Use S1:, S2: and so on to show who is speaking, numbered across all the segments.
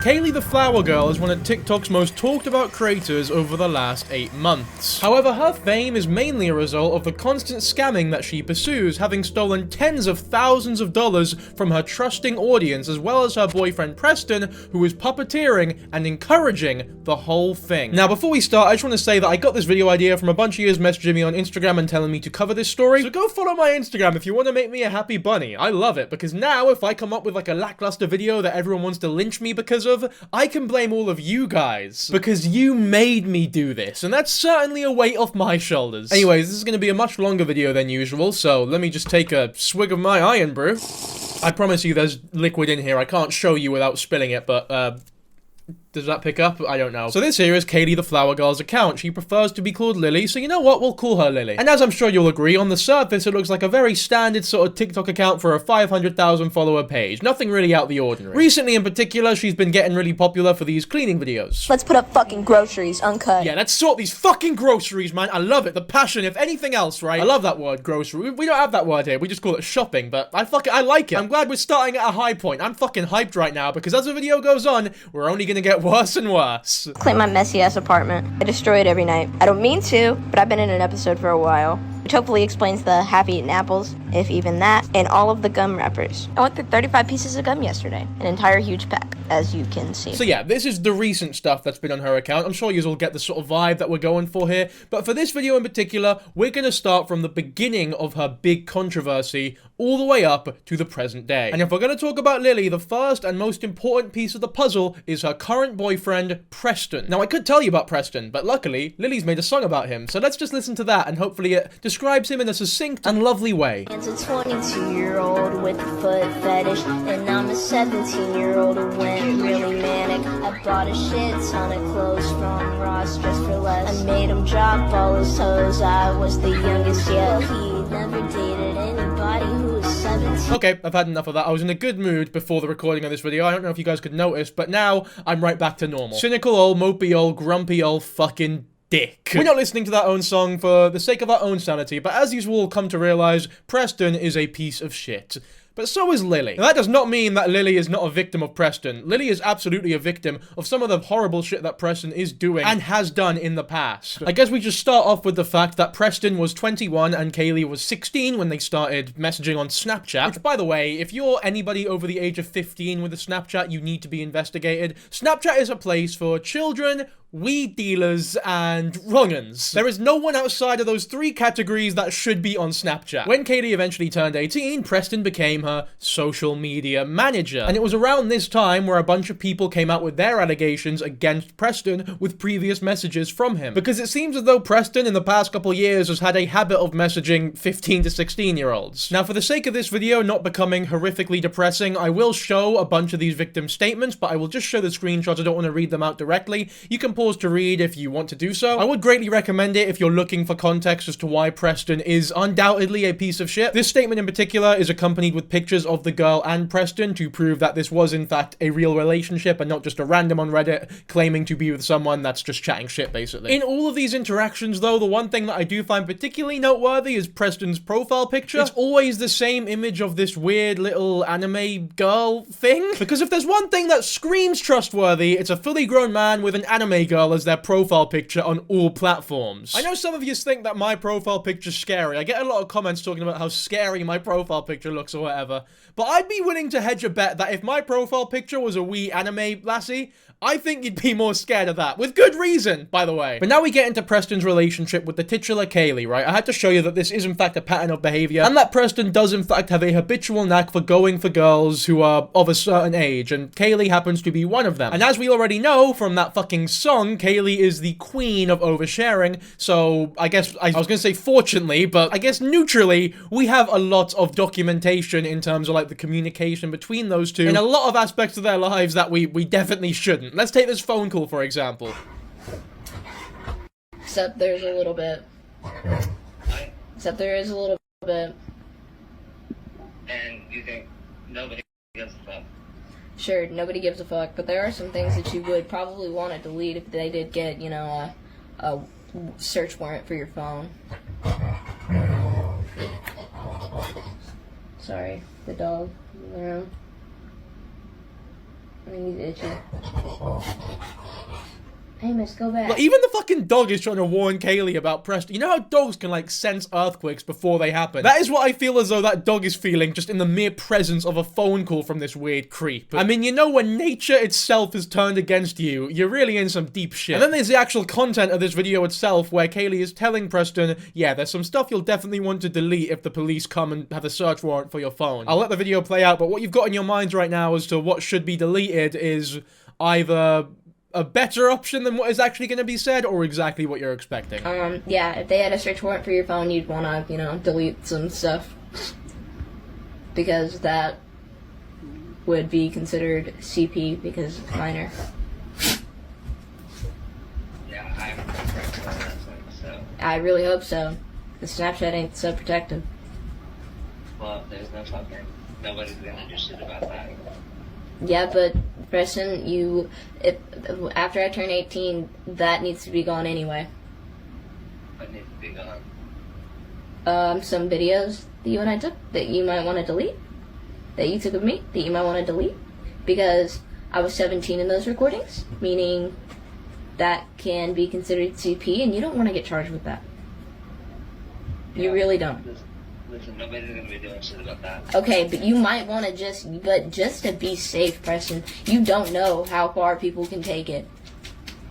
S1: Kaylee the Flower Girl is one of TikTok's most talked about creators over the last 8 months. However, her fame is mainly a result of the constant scamming that she pursues, having stolen tens of thousands of dollars from her trusting audience, as well as her boyfriend Preston, who is puppeteering and encouraging the whole thing. Now, before we start, I just want to say that I got this video idea from a bunch of you messaging me on Instagram and telling me to cover this story, so go follow my Instagram if you want to make me a happy bunny. I love it, because now if I come up with like a lackluster video that everyone wants to lynch me because of, I can blame all of you guys, because you made me do this, and that's certainly a weight off my shoulders. Anyways, this is going to be a much longer video than usual, so let me just take a swig of my iron brew. I promise you there's liquid in here. I can't show you without spilling it, but does that pick up? I don't know. So this here is Kaylee the Flower Girl's account. She prefers to be called Lily, so you know what? We'll call her Lily. And as I'm sure you'll agree, on the surface it looks like a very standard sort of TikTok account for a 500,000 follower page. Nothing really out the ordinary. Recently in particular, she's been getting really popular for these cleaning videos.
S2: Let's put up fucking groceries, uncut.
S1: Yeah, let's sort these fucking groceries, man. I love it. The passion, if anything else, right? I love that word, grocery. We don't have that word here. We just call it shopping, but I like it. I'm glad we're starting at a high point. I'm fucking hyped right now, because as the video goes on, we're only gonna get worse and worse.
S2: Clean my messy ass apartment. I destroy it every night. I don't mean to, but I've been in an episode for a while, which hopefully explains the half-eaten apples, if even that, and all of the gum wrappers. I went through 35 pieces of gum yesterday, an entire huge pack, as you can see.
S1: So yeah, this is the recent stuff that's been on her account. I'm sure you all get the sort of vibe that we're going for here, but for this video in particular, we're gonna start from the beginning of her big controversy all the way up to the present day. And if we're gonna talk about Lily, the first and most important piece of the puzzle is her current boyfriend, Preston. Now, I could tell you about Preston, but luckily, Lily's made a song about him, so let's just listen to that, and hopefully it describes him in a succinct and lovely way.
S3: It's a 22-year-old with a foot fetish, and I'm a 17-year-old who went really manic. I bought a shit ton of clothes from Ross just for less. I made him drop all his toes, I was the youngest yet. He never dated anybody who was 17.
S1: Okay, I've had enough of that. I was in a good mood before the recording of this video. I don't know if you guys could notice, but now I'm right back to normal. Cynical old, mopey old, grumpy old fucking dick. We're not listening to that own song for the sake of our own sanity, but as you will come to realize, Preston is a piece of shit. But so is Lily. Now, that does not mean that Lily is not a victim of Preston. Lily is absolutely a victim of some of the horrible shit that Preston is doing and has done in the past. I guess we just start off with the fact that Preston was 21 and Kaylee was 16 when they started messaging on Snapchat. Which, by the way, if you're anybody over the age of 15 with a Snapchat, you need to be investigated. Snapchat is a place for children, weed dealers, and wrong'uns. There is no one outside of those three categories that should be on Snapchat. When Kaylee eventually turned 18, Preston became her social media manager. And it was around this time where a bunch of people came out with their allegations against Preston with previous messages from him. Because it seems as though Preston in the past couple years has had a habit of messaging 15 to 16-year-olds. Now, for the sake of this video not becoming horrifically depressing, I will show a bunch of these victim statements, but I will just show the screenshots. I don't want to read them out directly. You can pause to read if you want to do so. I would greatly recommend it if you're looking for context as to why Preston is undoubtedly a piece of shit. This statement in particular is accompanied with pictures of the girl and Preston to prove that this was in fact a real relationship and not just a random on Reddit claiming to be with someone that's just chatting shit, basically. In all of these interactions, though, the one thing that I do find particularly noteworthy is Preston's profile picture. It's always the same image of this weird little anime girl thing. Because if there's one thing that screams trustworthy, it's a fully grown man with an anime girl as their profile picture on all platforms. I know some of you think that my profile picture's scary. I get a lot of comments talking about how scary my profile picture looks or whatever, but I'd be willing to hedge a bet that if my profile picture was a wee anime lassie, I think you'd be more scared of that. With good reason, by the way. But now we get into Preston's relationship with the titular Kaylee, right? I had to show you that this is in fact a pattern of behavior, and that Preston does in fact have a habitual knack for going for girls who are of a certain age, and Kaylee happens to be one of them. And as we already know from that fucking song, Kaylee is the queen of oversharing, so I guess, I was gonna say fortunately, but I guess neutrally, we have a lot of documentation in terms of like the communication between those two in a lot of aspects of their lives that we definitely shouldn't. Let's take this phone call, for example.
S3: Except there's a little bit. Except there is a little bit.
S4: And you think nobody gives a fuck?
S3: Sure, nobody gives a fuck, but there are some things that you would probably want to delete if they did get, you know, a search warrant for your phone. Sorry, the dog in the room.
S2: I mean, he's itchy. Amos, go back.
S1: Like, even the fucking dog is trying to warn Kaylee about Preston. You know how dogs can, like, sense earthquakes before they happen? That is what I feel as though that dog is feeling just in the mere presence of a phone call from this weird creep. I mean, you know, when nature itself is turned against you, you're really in some deep shit. And then there's the actual content of this video itself, where Kaylee is telling Preston, yeah, there's some stuff you'll definitely want to delete if the police come and have a search warrant for your phone. I'll let the video play out, but what you've got in your minds right now as to what should be deleted is either a better option than what is actually going to be said, or exactly what you're expecting.
S2: Yeah, if they had a search warrant for your phone, you'd want to, you know, delete some stuff. Because that would be considered CP, because it's minor.
S4: Yeah, I'm correct on that thing, so.
S2: I really hope so. The Snapchat ain't so protective.
S4: Well, there's no fucking. Nobody's gonna do shit about that.
S2: Yeah, but Preston, after I turn 18, that needs to be gone anyway.
S4: What needs to be gone?
S2: Some videos that you and I took that you might want to delete. That you took of me that you might want to delete. Because I was 17 in those recordings, meaning that can be considered CP, and you don't want to get charged with that. You really don't.
S4: Listen, nobody's gonna be doing shit about that.
S2: Okay, but you might want to just to be safe, Preston, you don't know how far people can take it.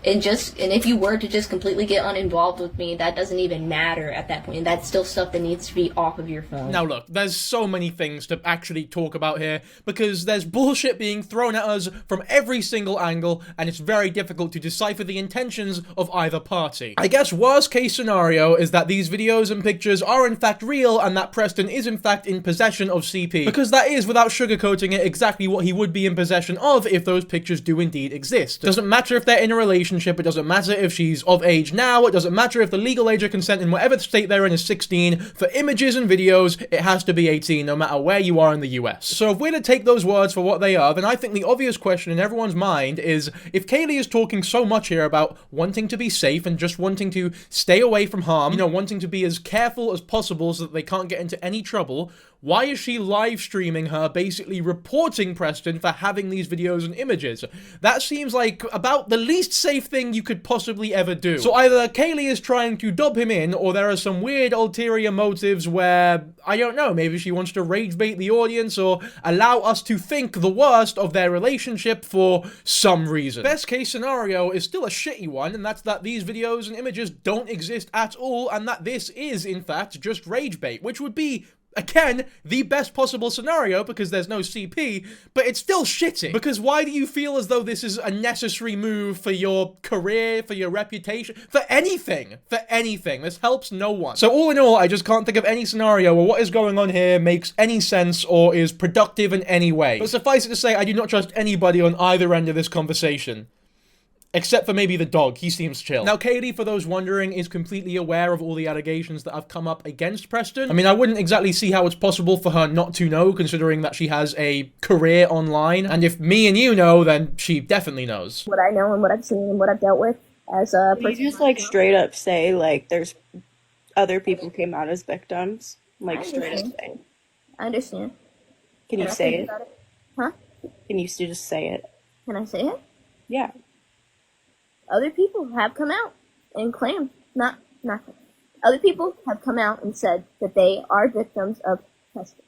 S2: And if you were to just completely get uninvolved with me, that doesn't even matter at that point. And that's still stuff that needs to be off of your phone.
S1: Now look, there's so many things to actually talk about here, because there's bullshit being thrown at us from every single angle, and it's very difficult to decipher the intentions of either party. I guess worst case scenario is that these videos and pictures are in fact real, and that Preston is in fact in possession of CP, because that is, without sugarcoating it, exactly what he would be in possession of if those pictures do indeed exist. It doesn't matter if they're in a relationship, it doesn't matter if she's of age now, it doesn't matter if the legal age of consent in whatever state they're in is 16, for images and videos, it has to be 18 no matter where you are in the US. So if we're to take those words for what they are, then I think the obvious question in everyone's mind is, if Kaylee is talking so much here about wanting to be safe and just wanting to stay away from harm, you know, wanting to be as careful as possible so that they can't get into any trouble, why is she live streaming her, basically reporting Preston for having these videos and images? That seems like about the least safe thing you could possibly ever do. So either Kaylee is trying to dob him in, or there are some weird ulterior motives where, I don't know, maybe she wants to rage bait the audience or allow us to think the worst of their relationship for some reason. Best case scenario is still a shitty one, and that's that these videos and images don't exist at all, and that this is, in fact, just rage bait, which would be, again, the best possible scenario because there's no CP, but it's still shitty. Because why do you feel as though this is a necessary move for your career, for your reputation, for anything? For anything. This helps no one. So all in all, I just can't think of any scenario where what is going on here makes any sense or is productive in any way. But suffice it to say, I do not trust anybody on either end of this conversation. Except for maybe the dog, he seems chill. Now, Kaylee, for those wondering, is completely aware of all the allegations that have come up against Preston. I mean, I wouldn't exactly see how it's possible for her not to know, considering that she has a career online. And if me and you know, then she definitely knows.
S3: What I know and what I've seen and what I've dealt with as a person.
S5: You just, like, straight up say, like, there's other people came out as victims? Like, straight up say.
S3: I understand.
S5: Can you say it?
S3: Huh?
S5: Can you just say it?
S3: Can I say it?
S5: Yeah.
S3: Other people have come out and claimed, other people have come out and said that they are victims of testing.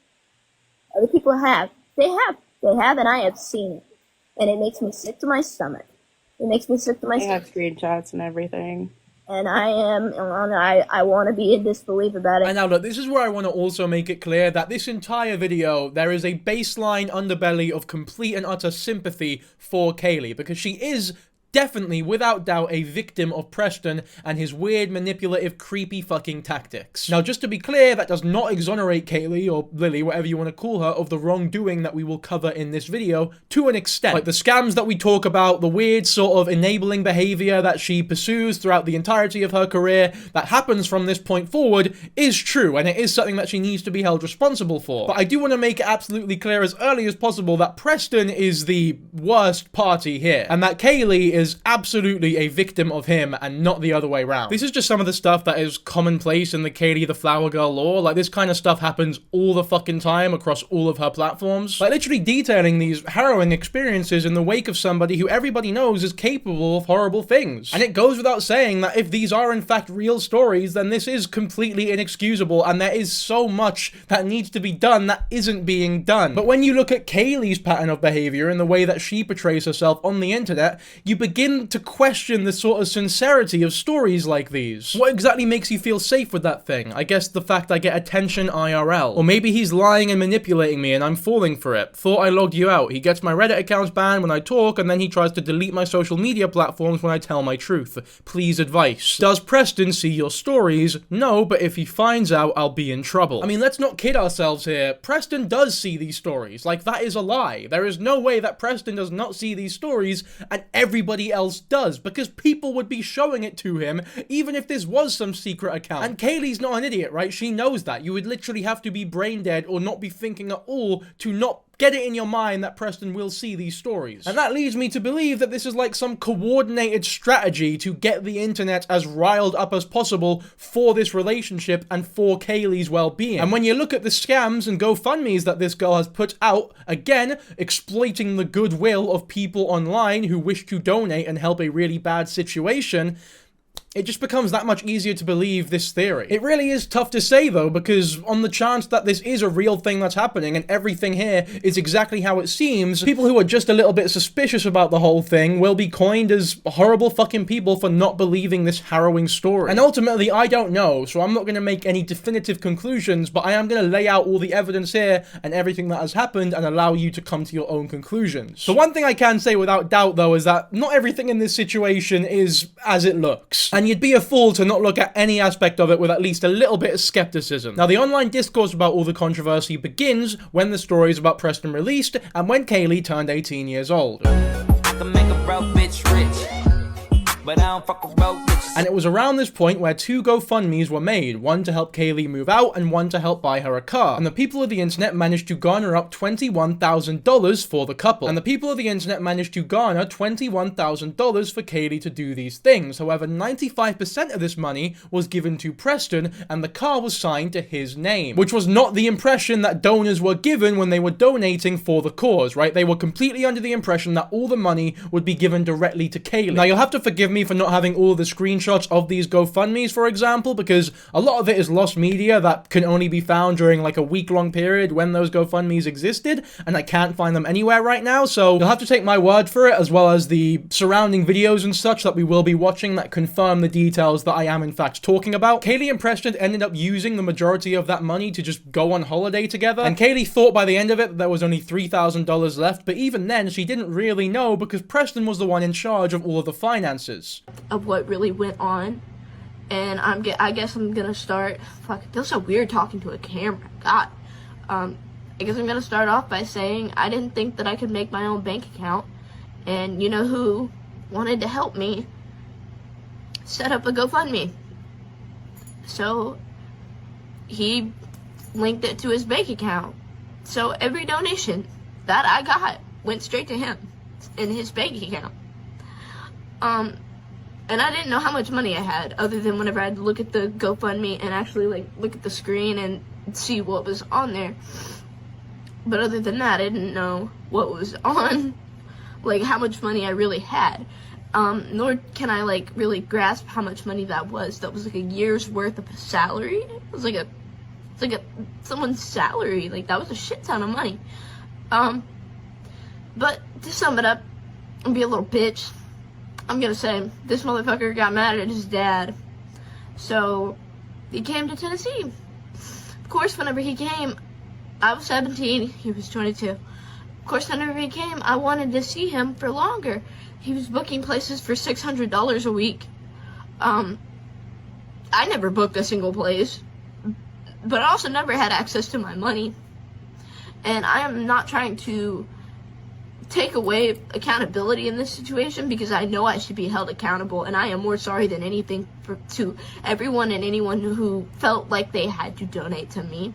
S3: Other people have. They have, and I have seen it. And it makes me sick to my stomach. It makes me sick to my stomach.
S5: I have screenshots and everything.
S3: And I want to be in disbelief about it.
S1: And now look, this is where I want to also make it clear that this entire video, there is a baseline underbelly of complete and utter sympathy for Kaylee, because she is definitely, without doubt, a victim of Preston and his weird, manipulative, creepy fucking tactics. Now, just to be clear, that does not exonerate Kaylee, or Lily, whatever you want to call her, of the wrongdoing that we will cover in this video, to an extent. Like the scams that we talk about, the weird sort of enabling behavior that she pursues throughout the entirety of her career, that happens from this point forward, is true, and it is something that she needs to be held responsible for. But I do want to make it absolutely clear as early as possible that Preston is the worst party here, and that Kaylee is absolutely a victim of him and not the other way around. This is just some of the stuff that is commonplace in the Kaylee the Flower Girl lore. Like, this kind of stuff happens all the fucking time across all of her platforms. Like, literally detailing these harrowing experiences in the wake of somebody who everybody knows is capable of horrible things. And it goes without saying that if these are in fact real stories, then this is completely inexcusable, and there is so much that needs to be done that isn't being done. But when you look at Kaylee's pattern of behavior and the way that she portrays herself on the internet, you begin to question the sort of sincerity of stories like these. What exactly makes you feel safe with that thing? I guess the fact I get attention IRL. Or maybe he's lying and manipulating me and I'm falling for it. Thought I logged you out. He gets my Reddit accounts banned when I talk, and then he tries to delete my social media platforms when I tell my truth. Please advice. Does Preston see your stories? No, but if he finds out, I'll be in trouble. I mean, let's not kid ourselves here. Preston does see these stories. Like, that is a lie. There is no way that Preston does not see these stories and everybody else does, because people would be showing it to him even if this was some secret account. And Kaylee's not an idiot, right? She knows that. You would literally have to be brain dead or not be thinking at all to not get it in your mind that Preston will see these stories. And that leads me to believe that this is like some coordinated strategy to get the internet as riled up as possible for this relationship and for Kaylee's well-being. And when you look at the scams and GoFundMes that this girl has put out, again, exploiting the goodwill of people online who wish to donate and help a really bad situation, it just becomes that much easier to believe this theory. It really is tough to say though, because on the chance that this is a real thing that's happening and everything here is exactly how it seems, people who are just a little bit suspicious about the whole thing will be coined as horrible fucking people for not believing this harrowing story. And ultimately, I don't know, so I'm not going to make any definitive conclusions, but I am going to lay out all the evidence here and everything that has happened and allow you to come to your own conclusions. So one thing I can say without doubt though is that not everything in this situation is as it looks. And you'd be a fool to not look at any aspect of it with at least a little bit of skepticism. Now, the online discourse about all the controversy begins when the story is about Preston released and when Kaylee turned 18 years old.
S6: I can make a broke bitch rich, but I don't fuck with broke bitches.
S1: And it was around this point where two GoFundMes were made, one to help Kaylee move out and one to help buy her a car. And the people of the internet managed to garner up $21,000 for the couple. And the people of the internet managed to garner $21,000 for Kaylee to do these things. However, 95% of this money was given to Preston and the car was signed to his name, which was not the impression that donors were given when they were donating for the cause, right? They were completely under the impression that all the money would be given directly to Kaylee. Now, you'll have to forgive me for not having all the screenshots of these GoFundMes, for example, because a lot of it is lost media that can only be found during like a week-long period when those GoFundMes existed, and I can't find them anywhere right now, so you'll have to take my word for it, as well as the surrounding videos and such that we will be watching that confirm the details that I am in fact talking about. Kaylee and Preston ended up using the majority of that money to just go on holiday together, and Kaylee thought by the end of it that there was only $3,000 left, but even then she didn't really know because Preston was the one in charge of all of the finances.
S7: Of what really went on, and I guess I'm gonna start. Fuck, it feels so weird talking to a camera. God, I guess I'm gonna start off by saying I didn't think that I could make my own bank account, and you know who wanted to help me set up a GoFundMe. So he linked it to his bank account. So every donation that I got went straight to him in his bank account. And I didn't know how much money I had, other than whenever I'd look at the GoFundMe and actually like look at the screen and see what was on there. But other than that, I didn't know what was on, like how much money I really had. Nor can I like really grasp how much money that was. That was like a year's worth of salary. It was like someone's salary. Like that was a shit ton of money. But to sum it up and be a little bitch, I'm gonna say this motherfucker got mad at his dad, so he came to Tennessee. Of course, whenever he came, I was 17, he was 22. Of course, whenever he came, I wanted to see him for longer. He was booking places for $600 a week. I never booked a single place, but I also never had access to my money. And I am not trying to take away accountability in this situation, because I know I should be held accountable, and I am more sorry than anything to everyone and anyone who felt like they had to donate to me.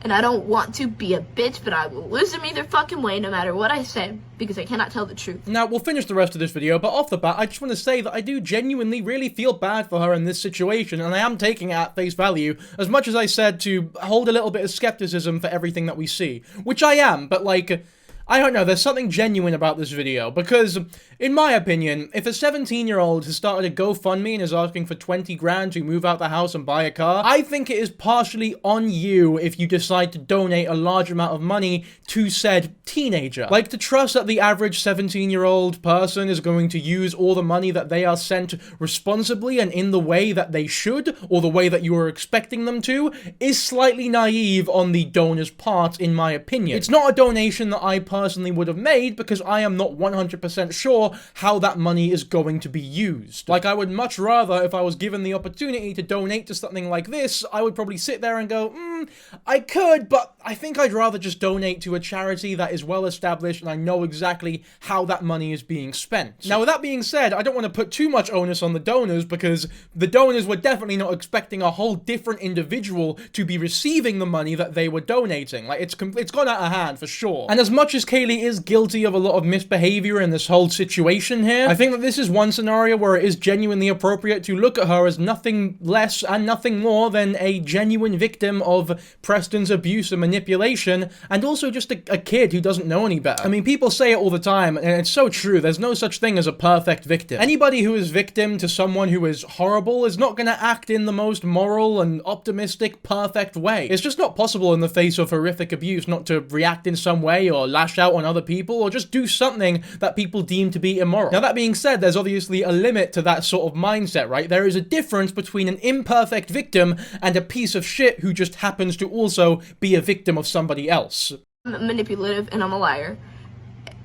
S7: And I don't want to be a bitch, but I will lose them either fucking way no matter what I say, because I cannot tell the truth.
S1: Now, we'll finish the rest of this video, but off the bat, I just want to say that I do genuinely really feel bad for her in this situation, and I am taking it at face value, as much as I said to hold a little bit of skepticism for everything that we see. Which I am, but like, I don't know, there's something genuine about this video, because, in my opinion, if a 17-year-old has started a GoFundMe and is asking for 20 grand to move out the house and buy a car, I think it is partially on you if you decide to donate a large amount of money to said teenager. Like, to trust that the average 17-year-old person is going to use all the money that they are sent responsibly and in the way that they should, or the way that you are expecting them to, is slightly naive on the donor's part, in my opinion. It's not a donation that I personally would have made because I am not 100% sure how that money is going to be used. Like, I would much rather, if I was given the opportunity to donate to something like this, I would probably sit there and go, I could, but I think I'd rather just donate to a charity that is well established and I know exactly how that money is being spent. Now, with that being said, I don't want to put too much onus on the donors because the donors were definitely not expecting a whole different individual to be receiving the money that they were donating. Like, it's gone out of hand for sure. And as much as Kaylee is guilty of a lot of misbehavior in this whole situation here, I think that this is one scenario where it is genuinely appropriate to look at her as nothing less and nothing more than a genuine victim of Preston's abuse and manipulation, and also just a kid who doesn't know any better. I mean, people say it all the time, and it's so true, there's no such thing as a perfect victim. Anybody who is victim to someone who is horrible is not gonna act in the most moral and optimistic, perfect way. It's just not possible in the face of horrific abuse not to react in some way or lash out on other people or just do something that people deem to be immoral. Now, that being said, there's obviously a limit to that sort of mindset, right? There is a difference between an imperfect victim and a piece of shit who just happens to also be a victim of somebody else.
S7: I'm manipulative and I'm a liar.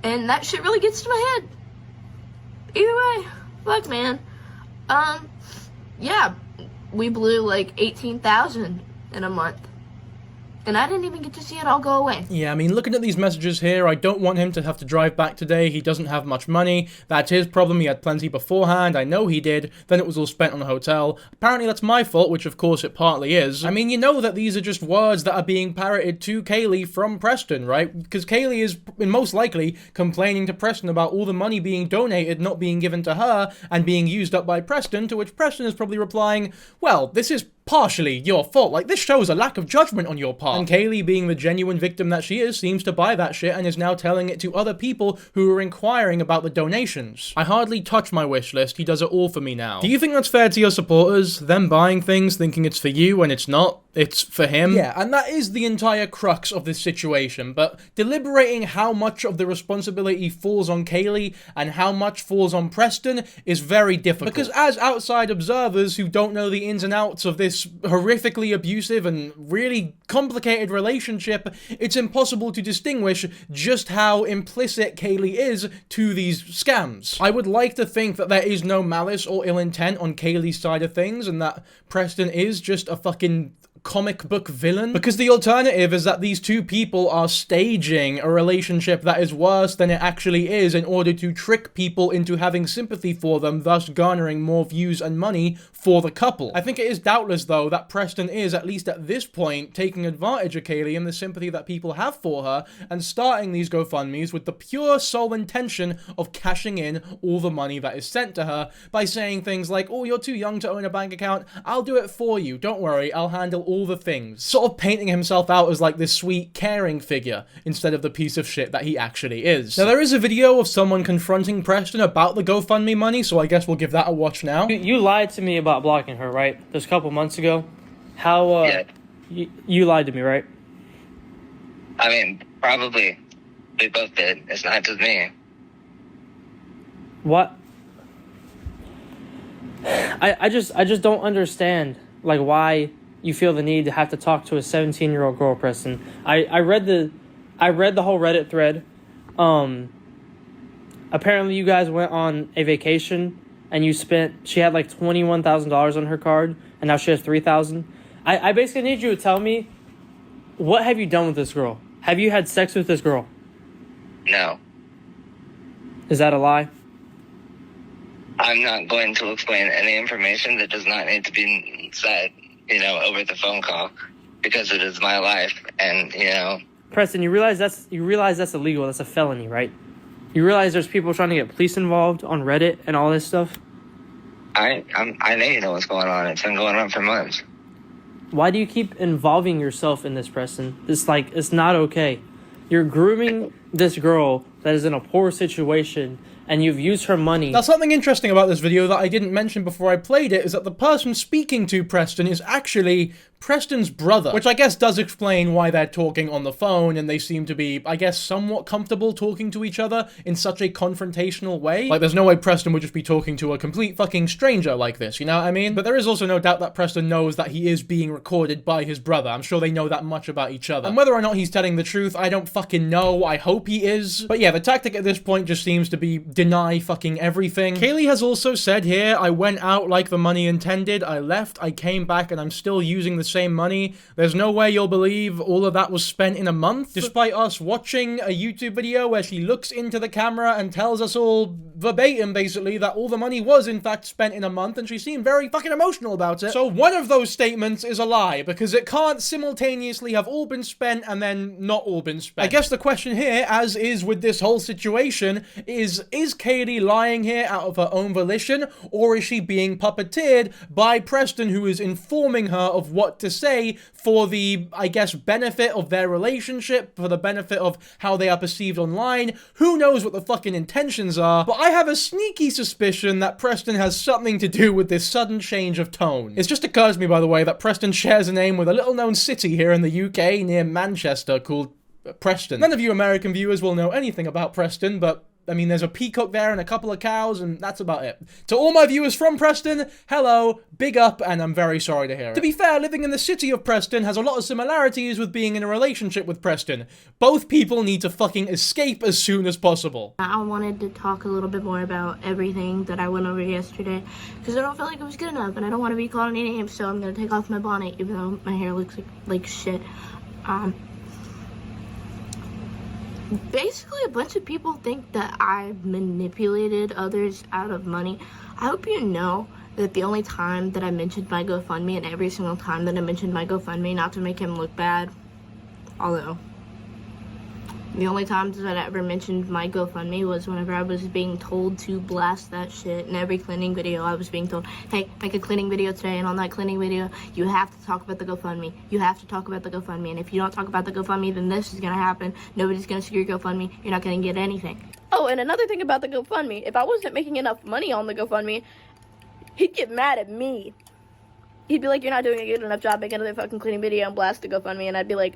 S7: And that shit really gets to my head. Either way, fuck, man. Yeah, we blew like 18,000 in a month. And I didn't even get to see it all go away.
S1: Yeah, I mean, looking at these messages here, I don't want him to have to drive back today. He doesn't have much money. That's his problem. He had plenty beforehand. I know he did. Then it was all spent on a hotel. Apparently that's my fault, which of course it partly is. I mean, you know that these are just words that are being parroted to Kaylee from Preston, right? Because Kaylee is most likely complaining to Preston about all the money being donated, not being given to her, and being used up by Preston, to which Preston is probably replying, well, this is partially your fault. Like, this shows a lack of judgment on your part. And Kaylee, being the genuine victim that she is, seems to buy that shit and is now telling it to other people who are inquiring about the donations. I hardly touch my wish list. He does it all for me now. Do you think that's fair to your supporters? Them buying things thinking it's for you when it's not? It's for him? Yeah, and that is the entire crux of this situation, but deliberating how much of the responsibility falls on Kaylee and how much falls on Preston is very difficult. Because as outside observers who don't know the ins and outs of this horrifically abusive and really complicated relationship, it's impossible to distinguish just how implicit Kaylee is to these scams. I would like to think that there is no malice or ill intent on Kaylee's side of things and that Preston is just a fucking comic book villain, because the alternative is that these two people are staging a relationship that is worse than it actually is in order to trick people into having sympathy for them, thus garnering more views and money for the couple. I think it is doubtless, though, that Preston is, at least at this point, taking advantage of Kaylee and the sympathy that people have for her and starting these GoFundMes with the pure sole intention of cashing in all the money that is sent to her by saying things like, oh, you're too young to own a bank account, I'll do it for you, don't worry, I'll handle all the things. Sort of painting himself out as like this sweet, caring figure instead of the piece of shit that he actually is. Now, there is a video of someone confronting Preston about the GoFundMe money, so I guess we'll give that a watch now.
S8: You lied to me about blocking her, right? This a couple months ago. How,
S4: Yeah.
S8: You lied to me, right?
S4: I mean, probably. We both did. It's not just me.
S8: What? I just don't understand, like, why you feel the need to have to talk to a 17-year-old girl, Preston. I read the whole Reddit thread. Apparently you guys went on a vacation and she had like $21,000 on her card and now she has $3,000. I basically need you to tell me, what have you done with this girl? Have you had sex with this girl?
S4: No.
S8: Is that a lie?
S4: I'm not going to explain any information that does not need to be said, over the phone call. because it is my life, and
S8: Preston, you realize that's illegal. That's a felony, right? You realize there's people trying to get police involved on Reddit and all this stuff?
S4: I know what's going on. It's been going on for months.
S8: Why do you keep involving yourself in this, Preston? It's not okay. You're grooming this girl that is in a poor situation, and you've used her money.
S1: Now, something interesting about this video that I didn't mention before I played it is that the person speaking to Preston is actually Preston's brother, which I guess does explain why they're talking on the phone, and they seem to be, I guess, somewhat comfortable talking to each other in such a confrontational way. Like, there's no way Preston would just be talking to a complete fucking stranger like this, you know what I mean? But there is also no doubt that Preston knows that he is being recorded by his brother. I'm sure they know that much about each other. And whether or not he's telling the truth, I don't fucking know. I hope he is. But yeah, the tactic at this point just seems to be deny fucking everything. Kaylee has also said here, I went out like the money intended, I left, I came back, and I'm still using the same money. There's no way you'll believe all of that was spent in a month, despite us watching a YouTube video where she looks into the camera and tells us all verbatim, basically, that all the money was in fact spent in a month, and she seemed very fucking emotional about it. So one of those statements is a lie, because it can't simultaneously have all been spent and then not all been spent. I guess the question here, as is with this whole situation, is Kaylee lying here out of her own volition, or is she being puppeteered by Preston, who is informing her of what to say for the, I guess, benefit of their relationship, for the benefit of how they are perceived online? Who knows what the fucking intentions are, but I have a sneaky suspicion that Preston has something to do with this sudden change of tone. It's just occurred to me, by the way, that Preston shares a name with a little-known city here in the UK near Manchester called Preston. None of you American viewers will know anything about Preston, but I mean, there's a peacock there and a couple of cows, and that's about it. To all my viewers from Preston, hello, big up, and I'm very sorry to hear it. To be fair, living in the city of Preston has a lot of similarities with being in a relationship with Preston. Both people need to fucking escape as soon as possible.
S7: I wanted to talk a little bit more about everything that I went over yesterday, because I don't feel like it was good enough, and I don't want to be called any names, so I'm going to take off my bonnet, even though my hair looks like shit. Basically, a bunch of people think that I manipulated others out of money. I hope you know that the only time that I mentioned my GoFundMe, and every single time that I mentioned my GoFundMe, not to make him look bad, although the only times that I ever mentioned my GoFundMe was whenever I was being told to blast that shit. In every cleaning video, I was being told, hey, make a cleaning video today, and on that cleaning video, you have to talk about the GoFundMe. You have to talk about the GoFundMe, and if you don't talk about the GoFundMe, then this is gonna happen. Nobody's gonna see your GoFundMe. You're not gonna get anything.
S2: Oh, and another thing about the GoFundMe, if I wasn't making enough money on the GoFundMe, he'd get mad at me. He'd be like, you're not doing a good enough job making another fucking cleaning video and blast the GoFundMe, and I'd be like,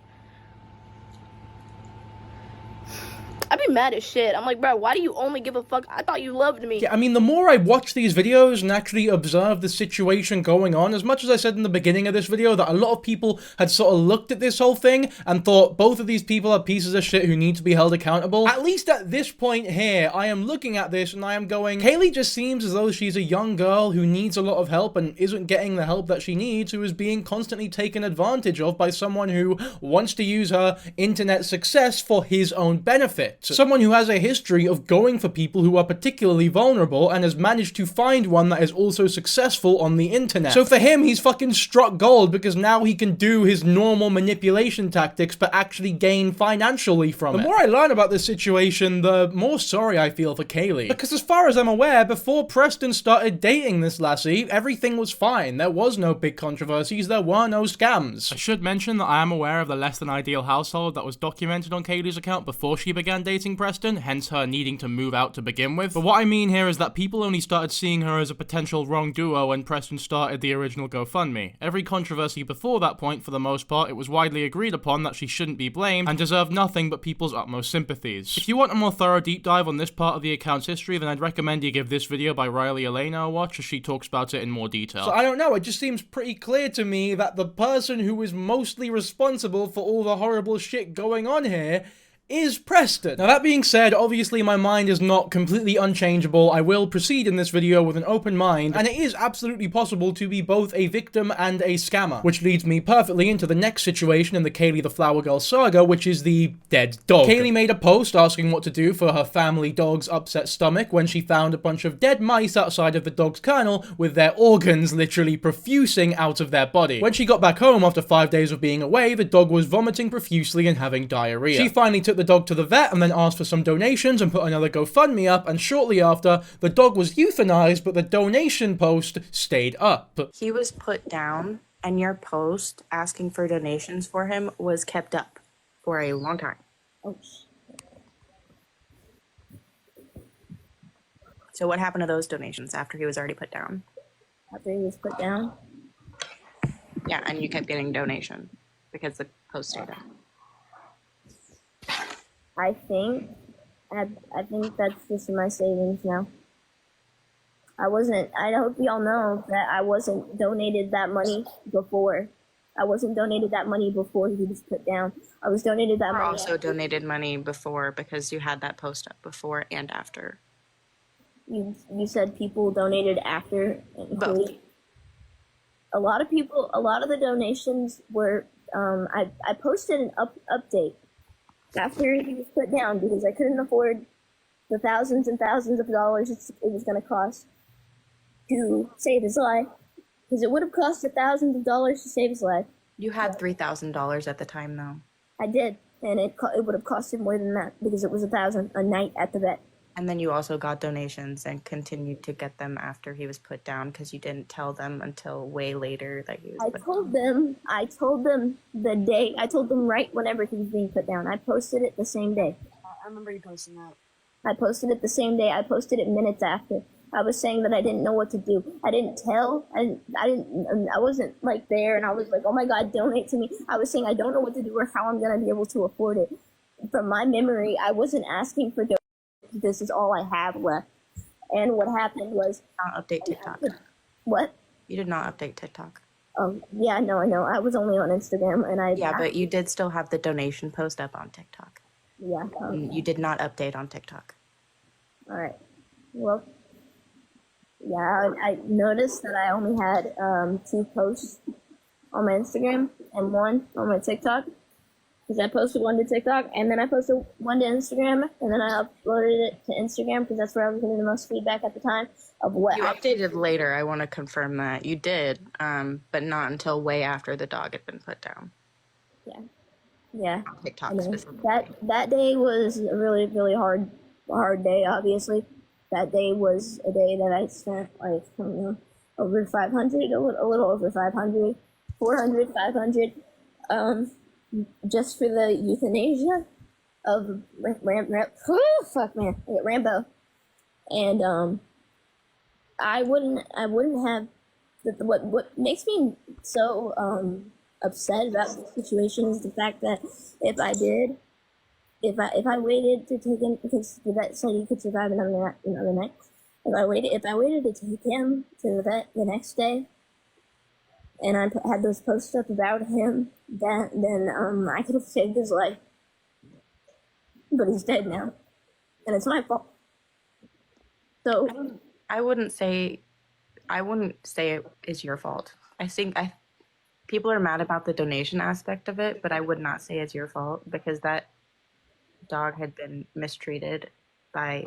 S2: I'd be mad as shit. I'm like, bro, why do you only give a fuck? I thought you loved me.
S1: Yeah, I mean, the more I watch these videos and actually observe the situation going on, as much as I said in the beginning of this video that a lot of people had sort of looked at this whole thing and thought both of these people are pieces of shit who need to be held accountable, at least at this point here, I am looking at this and I am going, Kaylee just seems as though she's a young girl who needs a lot of help and isn't getting the help that she needs, who is being constantly taken advantage of by someone who wants to use her internet success for his own benefit. Someone who has a history of going for people who are particularly vulnerable and has managed to find one that is also successful on the internet. So for him, he's fucking struck gold because now he can do his normal manipulation tactics but actually gain financially from it. The more I learn about this situation, the more sorry I feel for Kaylee. Because as far as I'm aware, before Preston started dating this lassie, everything was fine. There was no big controversies, there were no scams. I should mention that I am aware of the less than ideal household that was documented on Kaylee's account before she began dating Preston, hence her needing to move out to begin with. But what I mean here is that people only started seeing her as a potential wrong duo when Preston started the original GoFundMe. Every controversy before that point, for the most part, it was widely agreed upon that she shouldn't be blamed and deserved nothing but people's utmost sympathies. If you want a more thorough deep dive on this part of the account's history, then I'd recommend you give this video by Riley Elena a watch, as she talks about it in more detail. So I don't know, it just seems pretty clear to me that the person who is mostly responsible for all the horrible shit going on here is Preston. Now that being said, obviously my mind is not completely unchangeable. I will proceed in this video with an open mind, and it is absolutely possible to be both a victim and a scammer, which leads me perfectly into the next situation in the Kaylee the Flower Girl saga, which is the dead dog. Kaylee made a post asking what to do for her family dog's upset stomach when she found a bunch of dead mice outside of the dog's kennel with their organs literally profusing out of their body. When she got back home after 5 days of being away, the dog was vomiting profusely and having diarrhea. She finally took the dog to the vet and then asked for some donations and put another GoFundMe up, and shortly after, the dog was euthanized, but the donation post stayed up.
S5: He was put down, and your post asking for donations for him was kept up for a long time.
S2: Oh,
S5: So what happened to those donations after he was already put down?
S2: after he was put down.
S5: Yeah, and you kept getting donation because the post stayed up.
S2: I think that's just in my savings now. I hope y'all know that I wasn't donated that money before. I wasn't donated that money before he was put down. I was donated that money.
S5: Also donated money before because you had that post up before and after.
S2: You said people donated after.
S5: Both.
S2: A lot of the donations were, I posted an update after he was put down because I couldn't afford the thousands and thousands of dollars it was going to cost to save his life. Because it would have cost thousands of dollars to save his life.
S5: You had $3,000 at the time, though.
S2: I did, and it would have costed more than that because it was $1,000 a night at the vet.
S5: And then you also got donations and continued to get them after he was put down because you didn't tell them until way later that he was put down.
S2: I told them right whenever he was being put down. I posted it the same day.
S5: I remember you posting that.
S2: I posted it the same day. I posted it minutes after. I was saying that I didn't know what to do. I wasn't like there and I was like, oh my God, donate to me. I was saying I don't know what to do or how I'm going to be able to afford it. From my memory, I wasn't asking for donations. This is all I have left. And what happened was...
S5: Not update TikTok.
S2: What?
S5: You did not update TikTok.
S2: Oh, yeah, I know. I was only on Instagram and I...
S5: Yeah, but you did still have the donation post up on TikTok.
S2: Yeah. Okay.
S5: You did not update on TikTok.
S2: All right. Well... Yeah, I noticed that I only had 2 posts on my Instagram and 1 on my TikTok. Because I posted 1 to TikTok, and then I posted 1 to Instagram, and then I uploaded it to Instagram because that's where I was getting the most feedback at the time of what
S5: you updated later. I want to confirm that. You did, but not until way after the dog had been put down.
S2: Yeah.
S5: On TikTok specifically.
S2: That day was a really, really hard day, obviously. That day was a day that I spent, like, I don't know, over 500, a little over 500, 400, 500, just for the euthanasia of Rambo. And, I wouldn't have, what makes me so, upset about the situation is the fact that if I waited to take him, because the vet said he could survive another night. If I waited to take him to the vet the next day, and I had those posts up about him, then I could have saved his life. But he's dead now, and it's my fault. So
S5: I wouldn't say it is your fault. I think people are mad about the donation aspect of it, but I would not say it's your fault because that dog had been mistreated by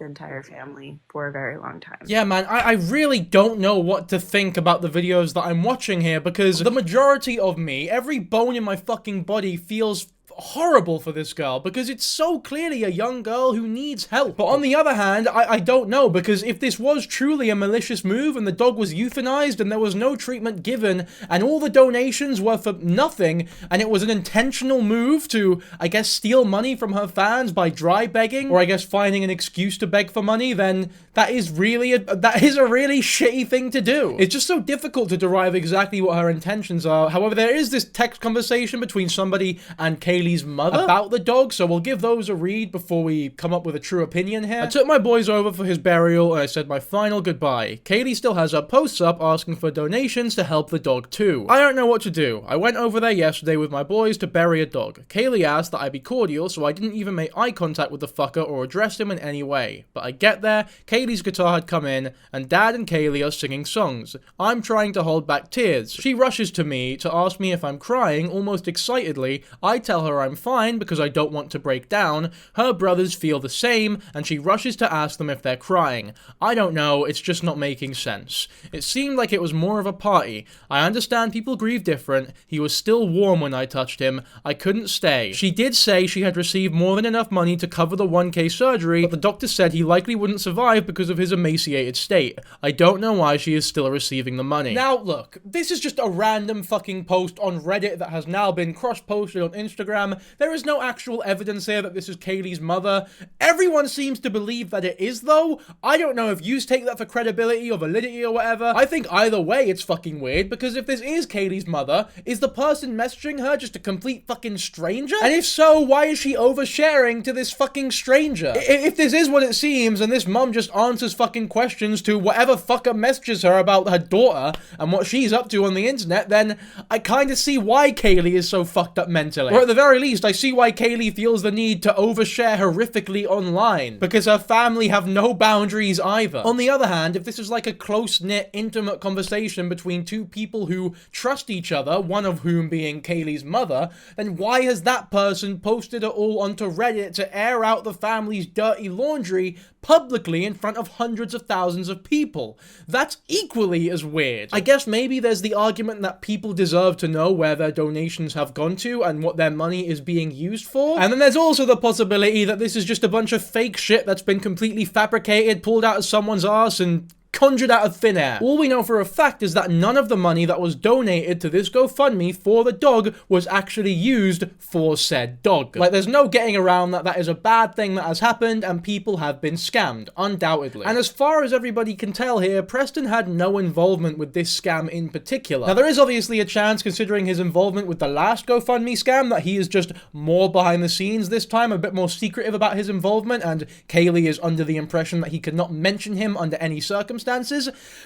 S5: the entire family for a very long time.
S1: Yeah, man, I really don't know what to think about the videos that I'm watching here because the majority of me, every bone in my fucking body feels horrible for this girl because it's so clearly a young girl who needs help. But on the other hand, I don't know, because if this was truly a malicious move and the dog was euthanized and there was no treatment given and all the donations were for nothing and it was an intentional move to, I guess, steal money from her fans by dry begging, or I guess finding an excuse to beg for money, then that is a really shitty thing to do. It's just so difficult to derive exactly what her intentions are. However, there is this text conversation between somebody and Kaylee Kaylee's mother about the dog, so we'll give those a read before we come up with a true opinion here. I took my boys over for his burial, and I said my final goodbye. Kaylee still has her posts up asking for donations to help the dog too. I don't know what to do. I went over there yesterday with my boys to bury a dog. Kaylee asked that I be cordial, so I didn't even make eye contact with the fucker or address him in any way. But I get there, Kaylee's guitar had come in, and Dad and Kaylee are singing songs. I'm trying to hold back tears. She rushes to me to ask me if I'm crying, almost excitedly. I tell her I'm fine because I don't want to break down. Her brothers feel the same, and she rushes to ask them if they're crying. I don't know, it's just not making sense. It seemed like it was more of a party. I understand people grieve different. He was still warm when I touched him. I couldn't stay. She did say she had received more than enough money to cover the 1K surgery, but the doctor said he likely wouldn't survive because of his emaciated state. I don't know why she is still receiving the money. Now, look, this is just a random fucking post on Reddit that has now been cross-posted on Instagram. There is no actual evidence here that this is Kaylee's mother. Everyone seems to believe that it is, though. I don't know if you take that for credibility or validity or whatever. I think either way it's fucking weird, because if this is Kaylee's mother, is the person messaging her just a complete fucking stranger? And if so, why is she oversharing to this fucking stranger? If this is what it seems, and this mum just answers fucking questions to whatever fucker messages her about her daughter and what she's up to on the internet, then I kinda see why Kaylee is so fucked up mentally. Or at the very least, I see why Kaylee feels the need to overshare horrifically online, because her family have no boundaries either. On the other hand, if this is like a close-knit, intimate conversation between two people who trust each other, one of whom being Kaylee's mother, then why has that person posted it all onto Reddit to air out the family's dirty laundry publicly in front of hundreds of thousands of people? That's equally as weird. I guess maybe there's the argument that people deserve to know where their donations have gone to and what their money is being used for. And then there's also the possibility that this is just a bunch of fake shit that's been completely fabricated, pulled out of someone's arse, and conjured out of thin air. All we know for a fact is that none of the money that was donated to this GoFundMe for the dog was actually used for said dog. Like, there's no getting around that. That is a bad thing that has happened, and people have been scammed, undoubtedly. And as far as everybody can tell here, Preston had no involvement with this scam in particular. Now, there is obviously a chance, considering his involvement with the last GoFundMe scam, that he is just more behind the scenes this time, a bit more secretive about his involvement, and Kaylee is under the impression that he could not mention him under any circumstances.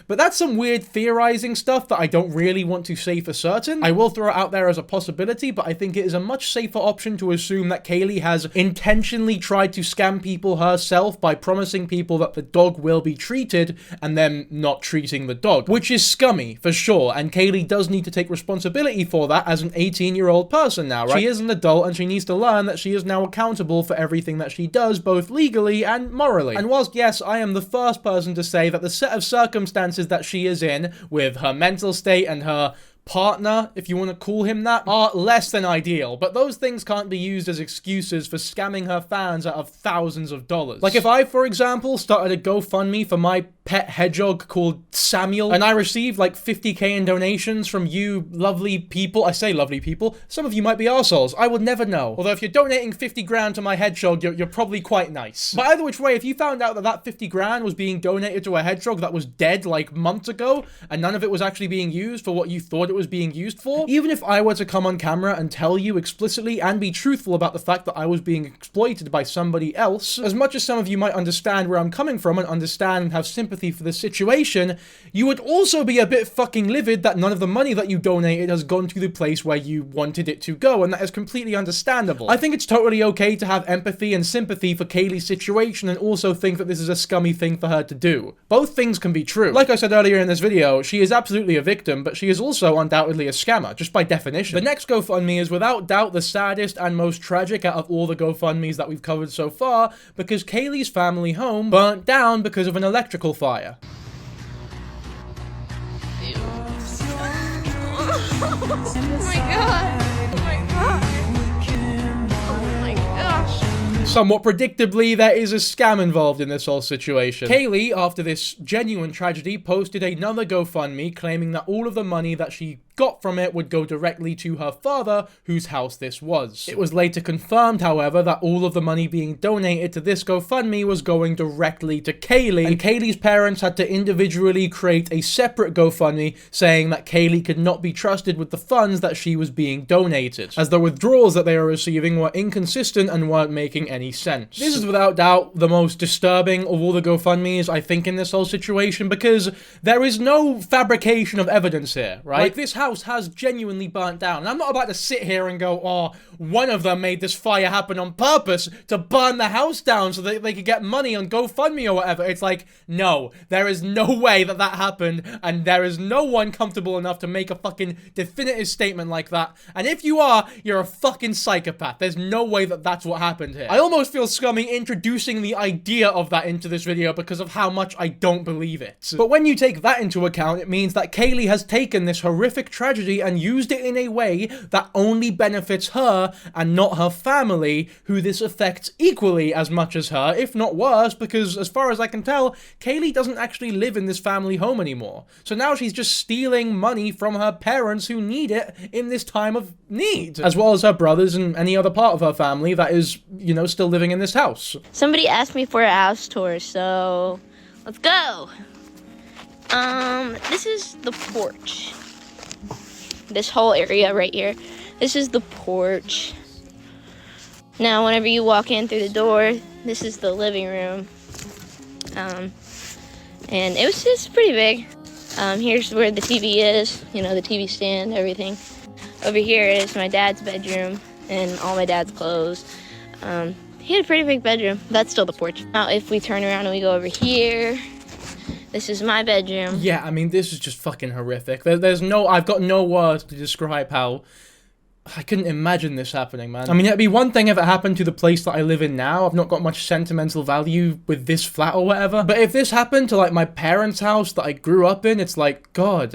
S1: But that's some weird theorizing stuff that I don't really want to say for certain. I will throw it out there as a possibility, but I think it is a much safer option to assume that Kaylee has intentionally tried to scam people herself by promising people that the dog will be treated and then not treating the dog, which is scummy for sure, and Kaylee does need to take responsibility for that as an 18-year-old person now, right? She is an adult and she needs to learn that she is now accountable for everything that she does, both legally and morally. And whilst, yes, I am the first person to say that the set of circumstances that she is in, with her mental state and her partner, if you want to call him that, are less than ideal, but those things can't be used as excuses for scamming her fans out of thousands of dollars. Like, if I, for example, started a GoFundMe for my pet hedgehog called Samuel, and I received like 50k in donations from you lovely people, I say lovely people, some of you might be arseholes, I would never know. Although if you're donating 50 grand to my hedgehog, you're probably quite nice. But either which way, if you found out that that 50 grand was being donated to a hedgehog that was dead like months ago, and none of it was actually being used for what you thought it was being used for, even if I were to come on camera and tell you explicitly and be truthful about the fact that I was being exploited by somebody else, as much as some of you might understand where I'm coming from and understand and have sympathy for the situation, you would also be a bit fucking livid that none of the money that you donated has gone to the place where you wanted it to go, and that is completely understandable. I think it's totally okay to have empathy and sympathy for Kaylee's situation and also think that this is a scummy thing for her to do. Both things can be true. Like I said earlier in this video, she is absolutely a victim, but she is also undoubtedly a scammer, just by definition. The next GoFundMe is without doubt the saddest and most tragic out of all the GoFundMes that we've covered so far, because Kaylee's family home burnt down because of an electrical fire.
S7: Oh my god. Oh my god. Oh my gosh.
S1: Somewhat predictably, there is a scam involved in this whole situation. Kaylee, after this genuine tragedy, posted another GoFundMe claiming that all of the money that she got from it would go directly to her father, whose house this was. It was later confirmed, however, that all of the money being donated to this GoFundMe was going directly to Kaylee, and Kaylee's parents had to individually create a separate GoFundMe saying that Kaylee could not be trusted with the funds that she was being donated, as the withdrawals that they were receiving were inconsistent and weren't making any sense. This is without doubt the most disturbing of all the GoFundMes, I think, in this whole situation, because there is no fabrication of evidence here, right? Like, this house has genuinely burnt down, and I'm not about to sit here and go, oh, one of them made this fire happen on purpose to burn the house down so that they could get money on GoFundMe or whatever. It's like, no, there is no way that that happened, and there is no one comfortable enough to make a fucking definitive statement like that. And if you are, you're a fucking psychopath. There's no way that that's what happened here. I almost feel scummy introducing the idea of that into this video because of how much I don't believe it. But when you take that into account, it means that Kaylee has taken this horrific tragedy and used it in a way that only benefits her and not her family, who this affects equally as much as her, if not worse, because as far as I can tell, Kaylee doesn't actually live in this family home anymore. So now she's just stealing money from her parents who need it in this time of need, as well as her brothers and any other part of her family that is, you know, still living in this house.
S2: Somebody asked me for a house tour, so let's go. This is the porch. This whole area right here. This is the porch. Now, whenever you walk in through the door, this is the living room. And it's pretty big. Here's where the TV is, you know, the TV stand, everything. Over here is my dad's bedroom and all my dad's clothes. He had a pretty big bedroom. That's still the porch. Now, if we turn around and we go over here, this is my bedroom.
S1: Yeah, I mean, this is just fucking horrific. I've got no words to describe how I couldn't imagine this happening, man. I mean, it'd be one thing if it happened to the place that I live in now. I've not got much sentimental value with this flat or whatever. But if this happened to, like, my parents' house that I grew up in, it's like, God.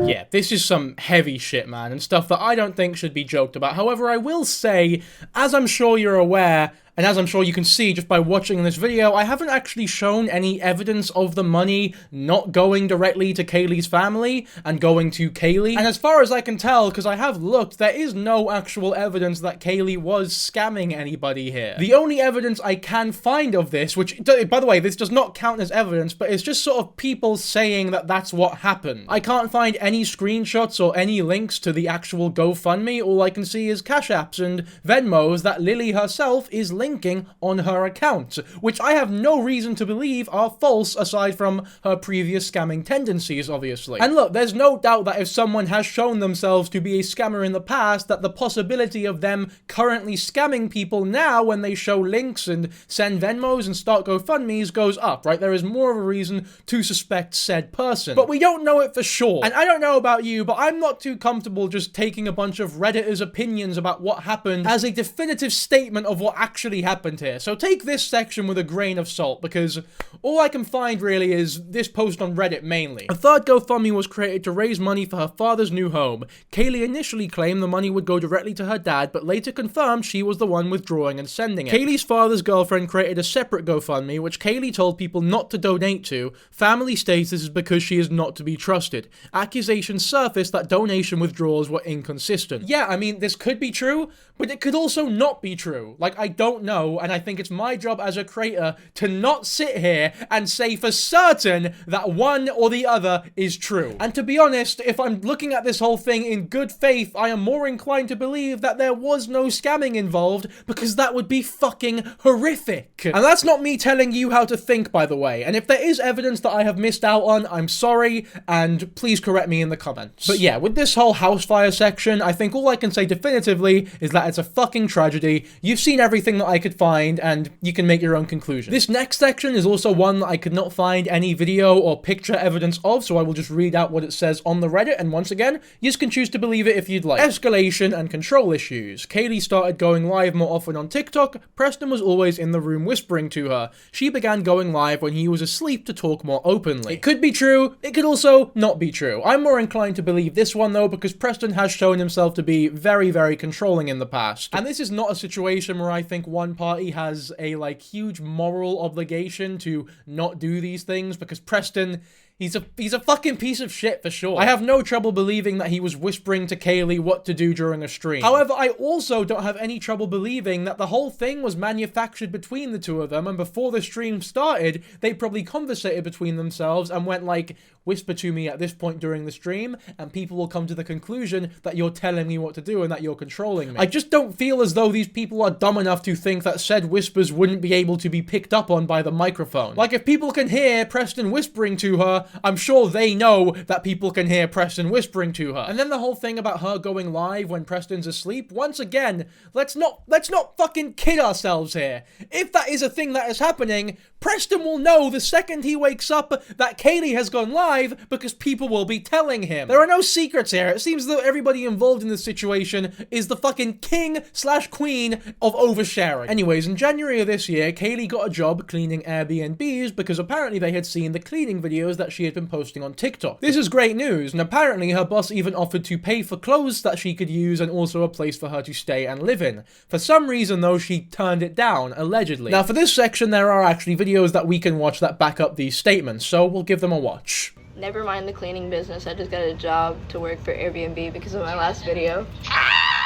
S1: Yeah, this is some heavy shit, man, and stuff that I don't think should be joked about. However, I will say, as I'm sure you're aware, and as I'm sure you can see just by watching this video, I haven't actually shown any evidence of the money not going directly to Kaylee's family and going to Kaylee. And as far as I can tell, because I have looked, there is no actual evidence that Kaylee was scamming anybody here. The only evidence I can find of this, which, by the way, this does not count as evidence, but it's just sort of people saying that that's what happened. I can't find any screenshots or any links to the actual GoFundMe. All I can see is Cash Apps and Venmos that Lily herself is linking on her account, which I have no reason to believe are false aside from her previous scamming tendencies, obviously. And look, there's no doubt that if someone has shown themselves to be a scammer in the past, that the possibility of them currently scamming people now when they show links and send Venmos and start GoFundMes goes up, right? There is more of a reason to suspect said person. But we don't know it for sure. And I don't know about you, but I'm not too comfortable just taking a bunch of Redditors' opinions about what happened as a definitive statement of what actually happened here. So take this section with a grain of salt, because all I can find really is this post on Reddit mainly. A third GoFundMe was created to raise money for her father's new home. Kaylee initially claimed the money would go directly to her dad, but later confirmed she was the one withdrawing and sending it. Kaylee's father's girlfriend created a separate GoFundMe, which Kaylee told people not to donate to. Family states this is because she is not to be trusted. Accusations surfaced that donation withdrawals were inconsistent. Yeah, I mean, this could be true, but it could also not be true. Like, I don't know, and I think it's my job as a creator to not sit here and say for certain that one or the other is true. And to be honest, if I'm looking at this whole thing in good faith, I am more inclined to believe that there was no scamming involved, because that would be fucking horrific. And that's not me telling you how to think, by the way. And if there is evidence that I have missed out on, I'm sorry, and please correct me in the comments. But yeah, with this whole house fire section, I think all I can say definitively is that it's a fucking tragedy. You've seen everything that I could find, and you can make your own conclusion. This next section is also one that I could not find any video or picture evidence of, so I will just read out what it says on the Reddit, and once again, you can choose to believe it if you'd like. Escalation and control issues. Kaylee started going live more often on TikTok. Preston was always in the room whispering to her. She began going live when he was asleep to talk more openly. It could be true, it could also not be true. I'm more inclined to believe this one though, because Preston has shown himself to be very, very controlling in the past. And this is not a situation where I think one party has a, like, huge moral obligation to not do these things, because Preston... He's a fucking piece of shit for sure. I have no trouble believing that he was whispering to Kaylee what to do during a stream. However, I also don't have any trouble believing that the whole thing was manufactured between the two of them, and before the stream started, they probably conversated between themselves and went like, whisper to me at this point during the stream, and people will come to the conclusion that you're telling me what to do and that you're controlling me. I just don't feel as though these people are dumb enough to think that said whispers wouldn't be able to be picked up on by the microphone. Like, if people can hear Preston whispering to her, I'm sure they know that people can hear Preston whispering to her. And then the whole thing about her going live when Preston's asleep, once again, let's not fucking kid ourselves here. If that is a thing that is happening, Preston will know the second he wakes up that Kaylee has gone live because people will be telling him. There are no secrets here. It seems that everybody involved in this situation is the fucking king/queen of oversharing. Anyways, in January of this year, Kaylee got a job cleaning Airbnbs because apparently they had seen the cleaning videos that she had been posting on TikTok. This is great news, and apparently her boss even offered to pay for clothes that she could use and also a place for her to stay and live in. For some reason though, she turned it down, allegedly. Now for this section, there are actually videos that we can watch that back up these statements, so we'll give them a watch.
S2: Never mind the cleaning business, I just got a job to work for Airbnb because of my last video.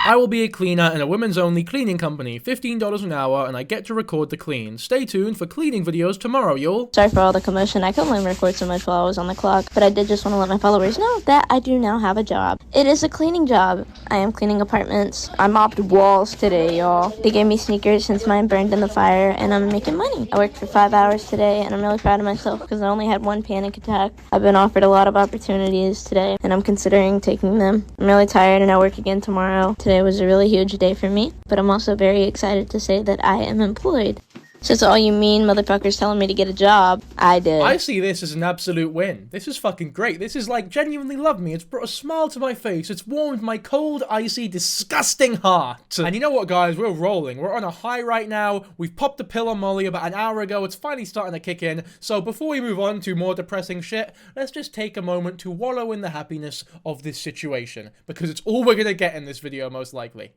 S1: I will be a cleaner in a women's only cleaning company, $15 an hour, and I get to record the clean. Stay tuned for cleaning videos tomorrow, y'all.
S2: Sorry for all the commotion, I couldn't let me record so much while I was on the clock, but I did just want to let my followers know that I do now have a job. It is a cleaning job. I am cleaning apartments. I mopped walls today, y'all. They gave me sneakers since mine burned in the fire, and I'm making money. I worked for 5 hours today, and I'm really proud of myself because I only had one panic attack. I've been offered a lot of opportunities today, and I'm considering taking them. I'm really tired, and I work again tomorrow. Today was a really huge day for me, but I'm also very excited to say that I am employed. Since all you mean motherfuckers telling me to get a job, I did.
S1: I see this as an absolute win. This is fucking great. This is like genuinely love me. It's brought a smile to my face. It's warmed my cold, icy, disgusting heart. And you know what, guys? We're rolling. We're on a high right now. We've popped a pill on Molly about an hour ago. It's finally starting to kick in. So before we move on to more depressing shit, let's just take a moment to wallow in the happiness of this situation, because it's all we're gonna get in this video, most likely.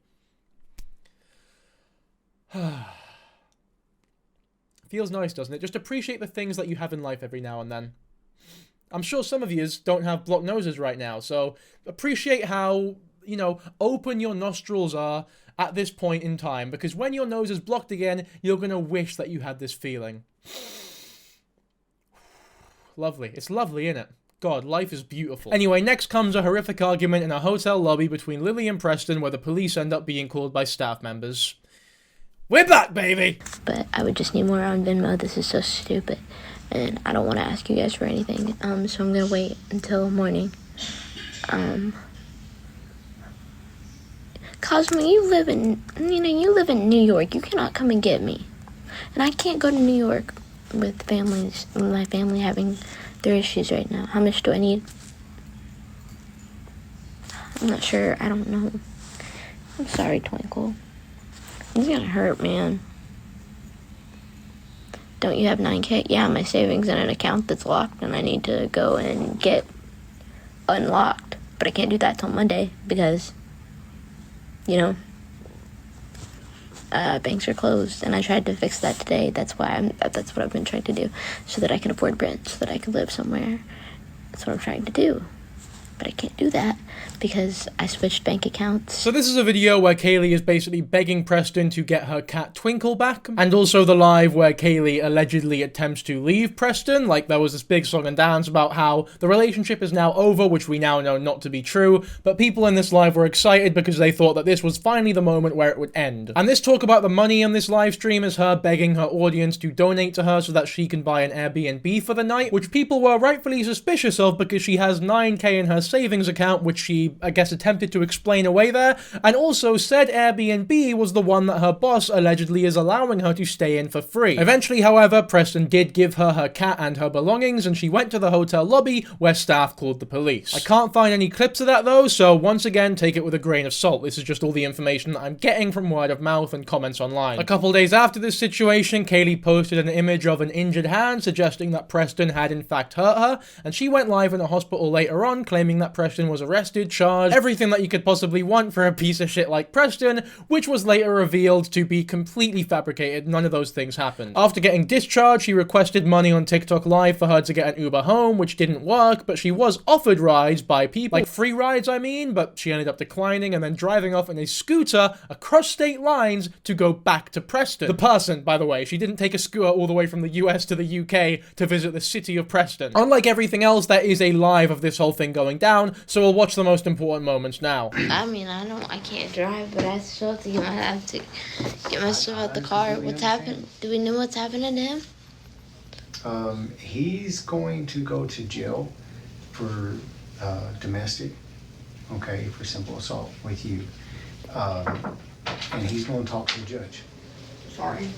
S1: Feels nice, doesn't it? Just appreciate the things that you have in life every now and then. I'm sure some of yous don't have blocked noses right now, so appreciate how, you know, open your nostrils are at this point in time, because when your nose is blocked again, you're gonna wish that you had this feeling. Lovely. It's lovely, isn't it? God, life is beautiful. Anyway, next comes a horrific argument in a hotel lobby between Lily and Preston, where the police end up being called by staff members. We're back, baby!
S2: But I would just need more on Venmo. This is so stupid. And I don't want to ask you guys for anything. So I'm going to wait until morning. Cosmo, you live in New York. You cannot come and get me. And I can't go to New York with my family having their issues right now. How much do I need? I'm not sure. I don't know. I'm sorry, Twinkle. It's gonna hurt, man. Don't you have 9K? Yeah, my savings in an account that's locked, and I need to go and get unlocked. But I can't do that till Monday because, you know, banks are closed, and I tried to fix that today. That's what I've been trying to do, so that I can afford rent, so that I can live somewhere. That's what I'm trying to do. But I can't do that because I switched bank accounts.
S1: So this is a video where Kaylee is basically begging Preston to get her cat Twinkle back, and also the live where Kaylee allegedly attempts to leave Preston. Like, there was this big song and dance about how the relationship is now over, which we now know not to be true, but people in this live were excited because they thought that this was finally the moment where it would end. And this talk about the money on this live stream is her begging her audience to donate to her so that she can buy an Airbnb for the night, which people were rightfully suspicious of because she has 9K in her savings account, which she, I guess, attempted to explain away there, and also said Airbnb was the one that her boss allegedly is allowing her to stay in for free. Eventually, however, Preston did give her her cat and her belongings, and she went to the hotel lobby where staff called the police. I can't find any clips of that though, so once again, take it with a grain of salt. This is just all the information that I'm getting from word of mouth and comments online. A couple days after this situation, Kaylee posted an image of an injured hand, suggesting that Preston had in fact hurt her, and she went live in a hospital later on, claiming saying that Preston was arrested, charged, everything that you could possibly want for a piece of shit like Preston, which was later revealed to be completely fabricated. None of those things happened. After getting discharged, he requested money on TikTok Live for her to get an Uber home, which didn't work, but she was offered rides by people, like free rides I mean, but she ended up declining and then driving off in a scooter across state lines to go back to Preston. The person, by the way, she didn't take a scooter all the way from the US to the UK to visit the city of Preston. Unlike everything else, there is a live of this whole thing going down, so we'll watch the most important moments now.
S2: I mean, I can't drive, but I still have to get my stuff out the car. What's happened? Do we know what's happening to him?
S9: He's going to go to jail for domestic, okay, for simple assault with you. And he's going to talk to the judge.
S5: Sorry.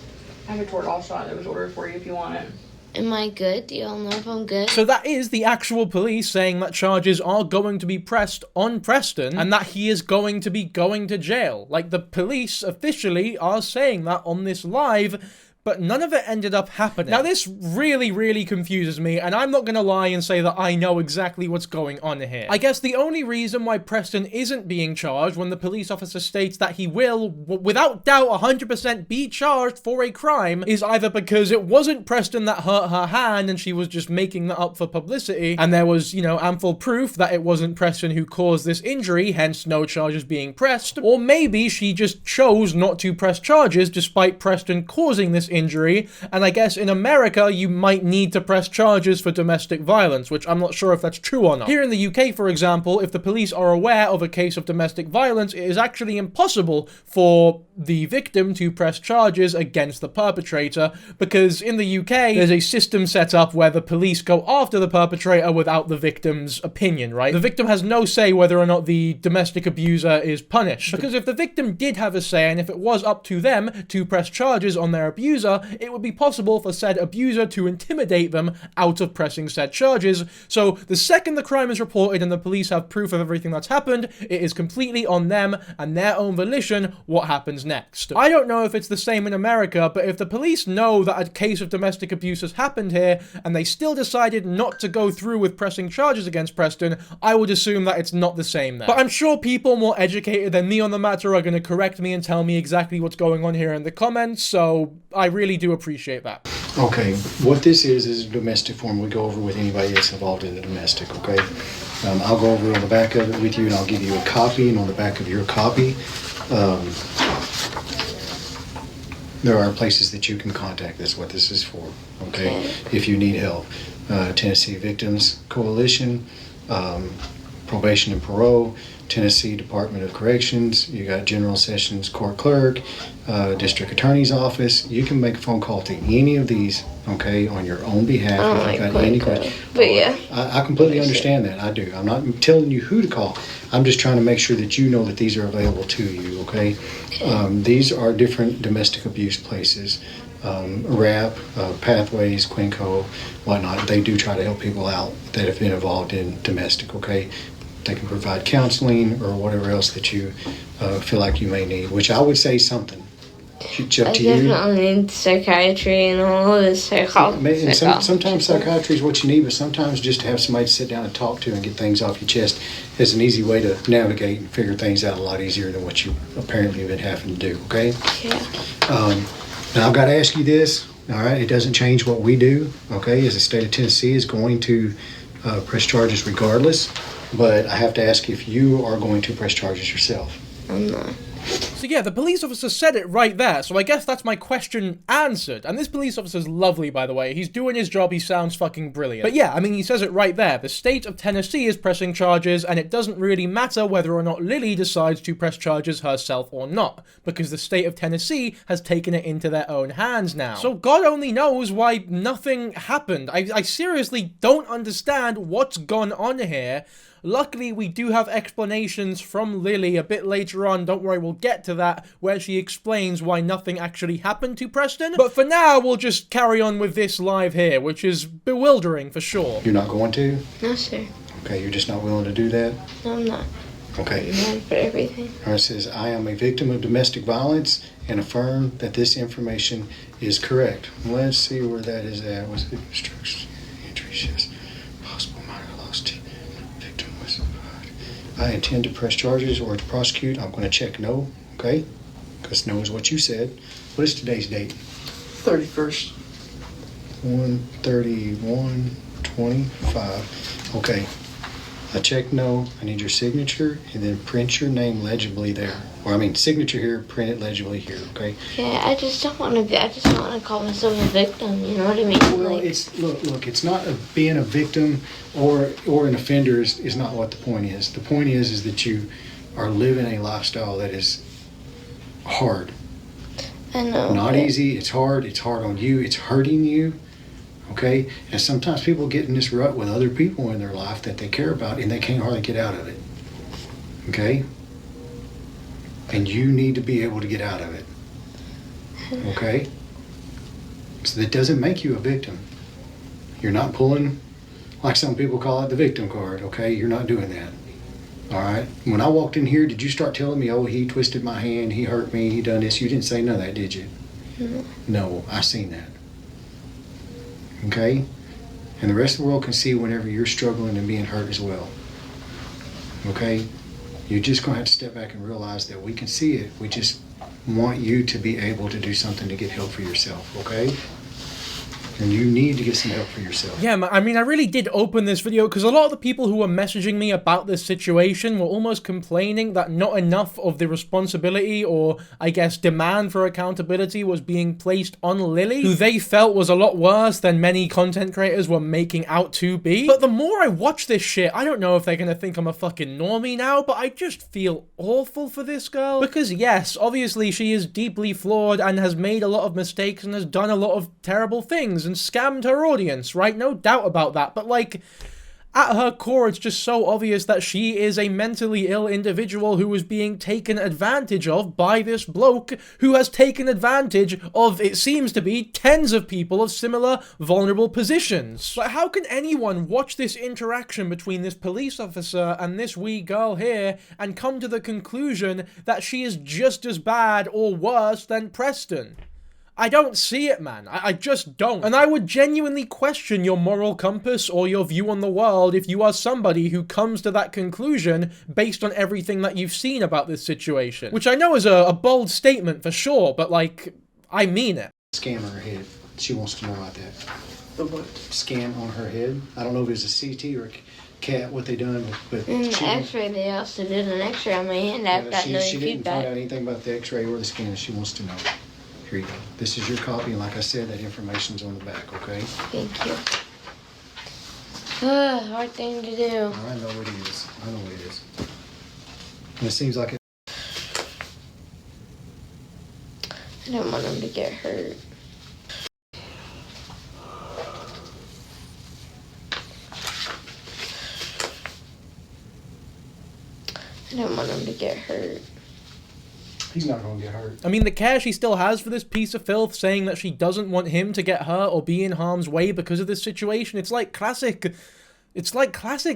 S5: I have a Toradol shot that was ordered for you if you want it.
S2: Am I good? Do y'all know if I'm good?
S1: So that is the actual police saying that charges are going to be pressed on Preston and that he is going to be going to jail. Like, the police officially are saying that on this live, but none of it ended up happening. Now, this really, really confuses me, and I'm not gonna lie and say that I know exactly what's going on here. I guess the only reason why Preston isn't being charged when the police officer states that he will, without doubt, 100% be charged for a crime, is either because it wasn't Preston that hurt her hand and she was just making that up for publicity, and there was, you know, ample proof that it wasn't Preston who caused this injury, hence no charges being pressed, or maybe she just chose not to press charges despite Preston causing this injury, and I guess in America you might need to press charges for domestic violence, which I'm not sure if that's true or not. Here in the UK, for example, if the police are aware of a case of domestic violence, it is actually impossible for the victim to press charges against the perpetrator, because in the UK there's a system set up where the police go after the perpetrator without the victim's opinion, right? The victim has no say whether or not the domestic abuser is punished, because if the victim did have a say and if it was up to them to press charges on their abuser, it would be possible for said abuser to intimidate them out of pressing said charges. So the second the crime is reported and the police have proof of everything that's happened, it is completely on them and their own volition what happens next. I don't know if it's the same in America, but if the police know that a case of domestic abuse has happened here and they still decided not to go through with pressing charges against Preston, I would assume that it's not the same there. But I'm sure people more educated than me on the matter are going to correct me and tell me exactly what's going on here in the comments, so I really do appreciate that.
S9: Okay, what this is a domestic form we go over with anybody that's involved in the domestic, okay? I'll go over on the back of it with you and I'll give you a copy, and on the back of your copy, there are places that you can contact. That's what this is for, okay? If you need help. Tennessee Victims Coalition, Probation and Parole, Tennessee Department of Corrections, you got General Sessions Court Clerk, District Attorney's Office. You can make a phone call to any of these, okay, on your own behalf if you've got any questions.
S2: But yeah.
S9: I completely understand that. I do. I'm not telling you who to call. I'm just trying to make sure that you know that these are available to you, okay? These are different domestic abuse places. RAP, Pathways, Quinco, whatnot. They do try to help people out that have been involved in domestic, okay? They can provide counseling or whatever else that you feel like you may need, which I would say something. It's up to you.
S2: I definitely need psychiatry and all of this psychology.
S9: Sometimes psychiatry is what you need, but sometimes just to have somebody to sit down and talk to and get things off your chest is an easy way to navigate and figure things out a lot easier than what you apparently have been having to do, okay?
S2: Yeah.
S9: Now I've got to ask you this, all right? It doesn't change what we do, okay? As the state of Tennessee is going to press charges regardless, but I have to ask if you are going to press charges yourself.
S2: I'm not.
S1: So yeah, the police officer said it right there, so I guess that's my question answered. And this police officer's lovely, by the way. He's doing his job, he sounds fucking brilliant. But yeah, I mean, he says it right there. The state of Tennessee is pressing charges, and it doesn't really matter whether or not Lily decides to press charges herself or not, because the state of Tennessee has taken it into their own hands now. So God only knows why nothing happened. I seriously don't understand what's gone on here. Luckily, we do have explanations from Lily a bit later on, don't worry, we'll get to that, where she explains why nothing actually happened to Preston. But for now, we'll just carry on with this live here, which is bewildering for sure.
S9: You're not going to?
S2: No, sir.
S9: Okay, you're just not willing to do that?
S2: No, I'm not.
S9: Okay.
S2: I'm not for everything.
S9: All right, it says, I am a victim of domestic violence and affirm that this information is correct. Let's see where that is at. What's the instructions? Injury shifts. Possible minor loss to victim was I intend to press charges or to prosecute, I'm going to check no, okay? Because no is what you said. What is today's date?
S10: 31st.
S9: 1/31/25. Okay. I check no. I need your signature and then print your name legibly there. Or I mean, signature here, print it legibly here. Okay.
S2: Yeah, I just don't want to be. I just don't want to call myself a victim. You know what I mean?
S9: Well, it's look. It's not being a victim or an offender is not what the point is. The point is that you are living a lifestyle that is hard.
S2: I know.
S9: Not easy. It's hard. It's hard on you. It's hurting you. Okay? And sometimes people get in this rut with other people in their life that they care about and they can't hardly get out of it. Okay? And you need to be able to get out of it. Okay? So that doesn't make you a victim. You're not pulling, like some people call it, the victim card. Okay? You're not doing that. All right? When I walked in here, did you start telling me, oh, he twisted my hand, he hurt me, he done this? You didn't say none of that, did you? No, I seen that. Okay? And the rest of the world can see whenever you're struggling and being hurt as well. Okay? You're just going to have to step back and realize that we can see it. We just want you to be able to do something to get help for yourself, okay? And you need to get some help for yourself.
S1: Yeah, I mean, I really did open this video because a lot of the people who were messaging me about this situation were almost complaining that not enough of the responsibility or, I guess, demand for accountability was being placed on Lily, who they felt was a lot worse than many content creators were making out to be. But the more I watch this shit, I don't know if they're gonna think I'm a fucking normie now, but I just feel awful for this girl. Because yes, obviously she is deeply flawed and has made a lot of mistakes and has done a lot of terrible things and scammed her audience, right? No doubt about that. But like, at her core, it's just so obvious that she is a mentally ill individual who is being taken advantage of by this bloke who has taken advantage of, it seems to be, tens of people of similar vulnerable positions. But how can anyone watch this interaction between this police officer and this wee girl here and come to the conclusion that she is just as bad or worse than Preston? I don't see it, man. I just don't. And I would genuinely question your moral compass or your view on the world if you are somebody who comes to that conclusion based on everything that you've seen about this situation. Which I know is a bold statement for sure, but like, I mean it.
S9: Scan on her head. She wants to know about that.
S10: The what?
S9: Scan on her head. I don't know if it's a CT or a CAT, what they done, but
S2: In the x-ray, they also did an x-ray on my hand. I've got no
S9: she didn't
S2: feedback.
S9: find out anything about the x-ray or the scan. She wants to know. Here you go. This is your copy, and like I said, that information's on the back, okay?
S2: Thank you. Hard thing to do.
S9: I know it is. I know it is. And it seems like it.
S2: I don't want him to get hurt. I don't want him to get hurt.
S9: He's not going to get hurt.
S1: I mean, the care she still has for this piece of filth, saying that she doesn't want him to get hurt or be in harm's way because of this situation, it's like classic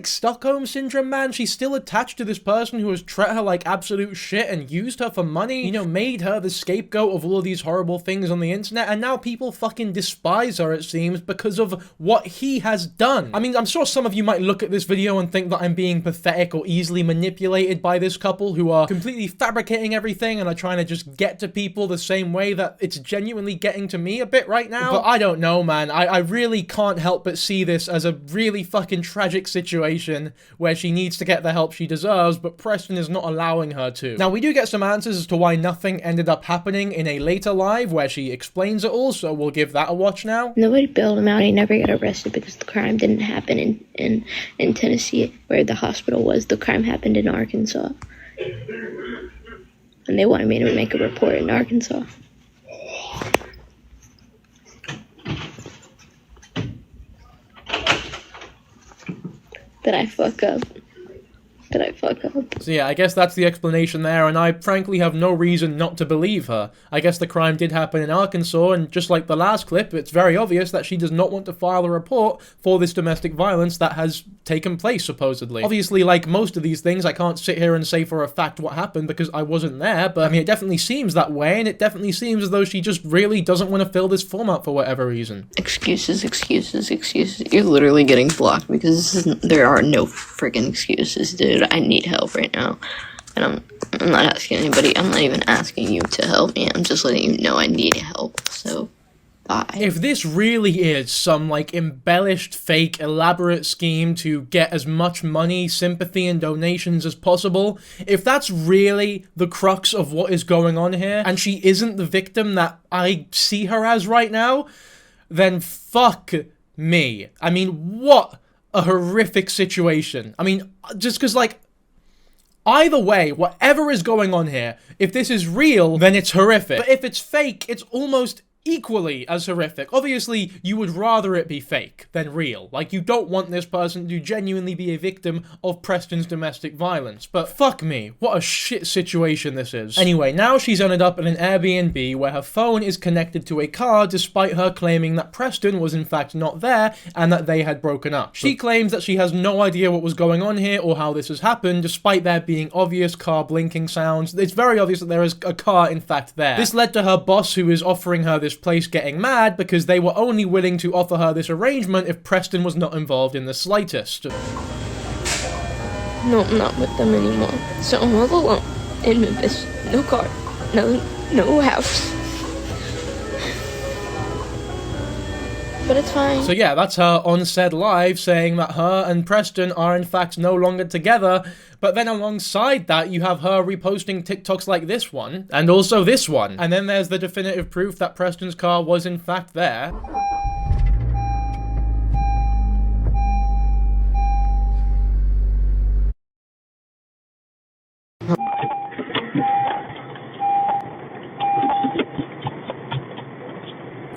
S1: Stockholm Syndrome, man. She's still attached to this person who has treated her like absolute shit and used her for money, you know, made her the scapegoat of all of these horrible things on the internet, and now people fucking despise her, it seems, because of what he has done. I mean, I'm sure some of you might look at this video and think that I'm being pathetic or easily manipulated by this couple who are completely fabricating everything and are trying to just get to people the same way that it's genuinely getting to me a bit right now. But I don't know, man. I really can't help but see this as a really fucking tragic situation where she needs to get the help she deserves, but Preston is not allowing her to. Now, we do get some answers as to why nothing ended up happening in a later live where she explains it all, so we'll give that a watch now.
S2: Nobody bailed him out. He never got arrested because the crime didn't happen in Tennessee, where the hospital was. The crime happened in Arkansas. And they wanted me to make a report in Arkansas. Did I fuck up?
S1: So yeah, I guess that's the explanation there, and I frankly have no reason not to believe her. I guess the crime did happen in Arkansas, and just like the last clip, it's very obvious that she does not want to file a report for this domestic violence that has taken place, supposedly. Obviously, like most of these things, I can't sit here and say for a fact what happened because I wasn't there, but I mean, it definitely seems that way, and it definitely seems as though she just really doesn't want to fill this form out for whatever reason.
S2: Excuses. You're literally getting blocked because there are no freaking excuses, dude. Dude, I need help right now. And I'm not asking anybody. I'm not even asking you to help me. I'm just letting you know I need help. So, bye.
S1: If this really is some, like, embellished, fake, elaborate scheme to get as much money, sympathy, and donations as possible, if that's really the crux of what is going on here, and she isn't the victim that I see her as right now, then fuck me. I mean, what a horrific situation. I mean, just because, like, either way, whatever is going on here, if this is real, then it's horrific. But if it's fake, it's almost equally as horrific. Obviously, you would rather it be fake than real. Like, you don't want this person to genuinely be a victim of Preston's domestic violence. But fuck me, what a shit situation this is. Anyway, now she's ended up in an Airbnb where her phone is connected to a car despite her claiming that Preston was in fact not there and that they had broken up. She claims that she has no idea what was going on here or how this has happened, despite there being obvious car blinking sounds. It's very obvious that there is a car in fact there. This led to her boss, who is offering her this place, getting mad because they were only willing to offer her this arrangement if Preston was not involved in the slightest.
S2: No, I'm not with them anymore. So I'm all alone in Memphis. No car, no house. But it's fine.
S1: So yeah, that's her on said live saying that her and Preston are in fact no longer together. But then alongside that, you have her reposting TikToks like this one, and also this one. And then there's the definitive proof that Preston's car was in fact there.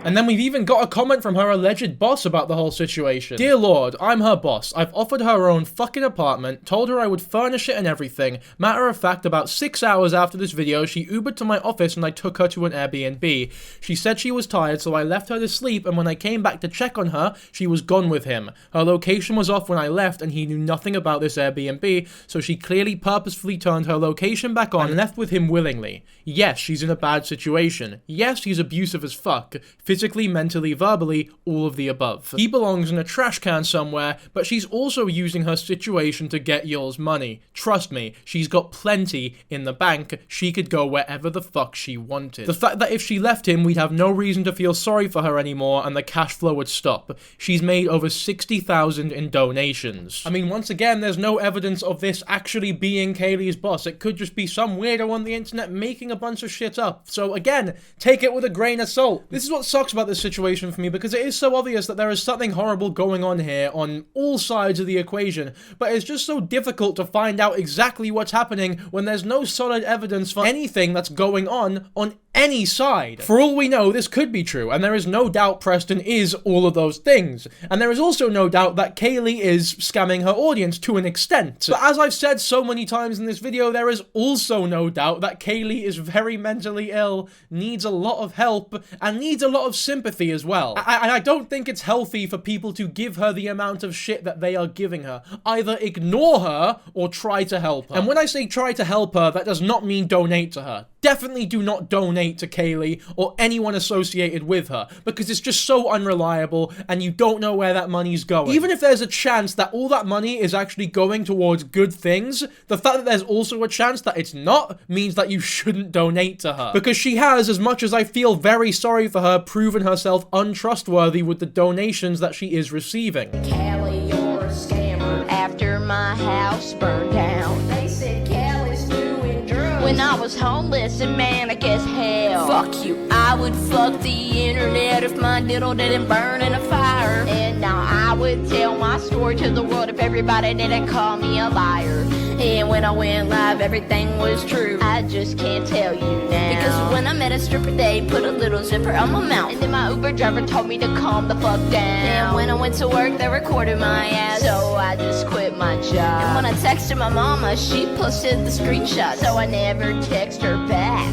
S1: And then we've even got a comment from her alleged boss about the whole situation. Dear Lord, I'm her boss. I've offered her her own fucking apartment, told her I would furnish it and everything. Matter of fact, about 6 hours after this video, she Ubered to my office and I took her to an Airbnb. She said she was tired, so I left her to sleep, and when I came back to check on her, she was gone with him. Her location was off when I left, and he knew nothing about this Airbnb, so she clearly purposefully turned her location back on and left with him willingly. Yes, she's in a bad situation. Yes, he's abusive as fuck. Physically, mentally, verbally, all of the above. He belongs in a trash can somewhere, but she's also using her situation to get y'all's money. Trust me, she's got plenty in the bank. She could go wherever the fuck she wanted. The fact that if she left him, we'd have no reason to feel sorry for her anymore and the cash flow would stop. She's made over $60,000 in donations. I mean, once again, there's no evidence of this actually being Kaylee's boss. It could just be some weirdo on the internet making a bunch of shit up. So again, take it with a grain of salt. This is what sucks about this situation for me, because it is so obvious that there is something horrible going on here on all sides of the equation, but it's just so difficult to find out exactly what's happening when there's no solid evidence for anything that's going on any side. For all we know, this could be true, and there is no doubt Preston is all of those things. And there is also no doubt that Kaylee is scamming her audience to an extent. But as I've said so many times in this video, there is also no doubt that Kaylee is very mentally ill, needs a lot of help, and needs a lot of sympathy as well. And I don't think it's healthy for people to give her the amount of shit that they are giving her. Either ignore her or try to help her. And when I say try to help her, that does not mean donate to her. Definitely do not donate to Kaylee or anyone associated with her, because it's just so unreliable and you don't know where that money's going. Even if there's a chance that all that money is actually going towards good things, the fact that there's also a chance that it's not means that you shouldn't donate to her. Because she has, as much as I feel very sorry for her, proven herself untrustworthy with the donations that she is receiving.
S3: Callie, you're a scammer. After my house burned down, they said Callie's doing drugs. When I was homeless and manic as hell, fuck you. I would fuck the internet if my diddle didn't burn in a fire. And now I would tell my story to the world if everybody didn't call me a liar. And when I went live, everything was true. I just can't tell you now. Because when I met a stripper, they put a little zipper on my mouth. And then my Uber driver told me to calm the fuck down. And when I went to work, they recorded my ass. So I just quit my job. And when I texted my mama, she posted the screenshot. So I never text her back.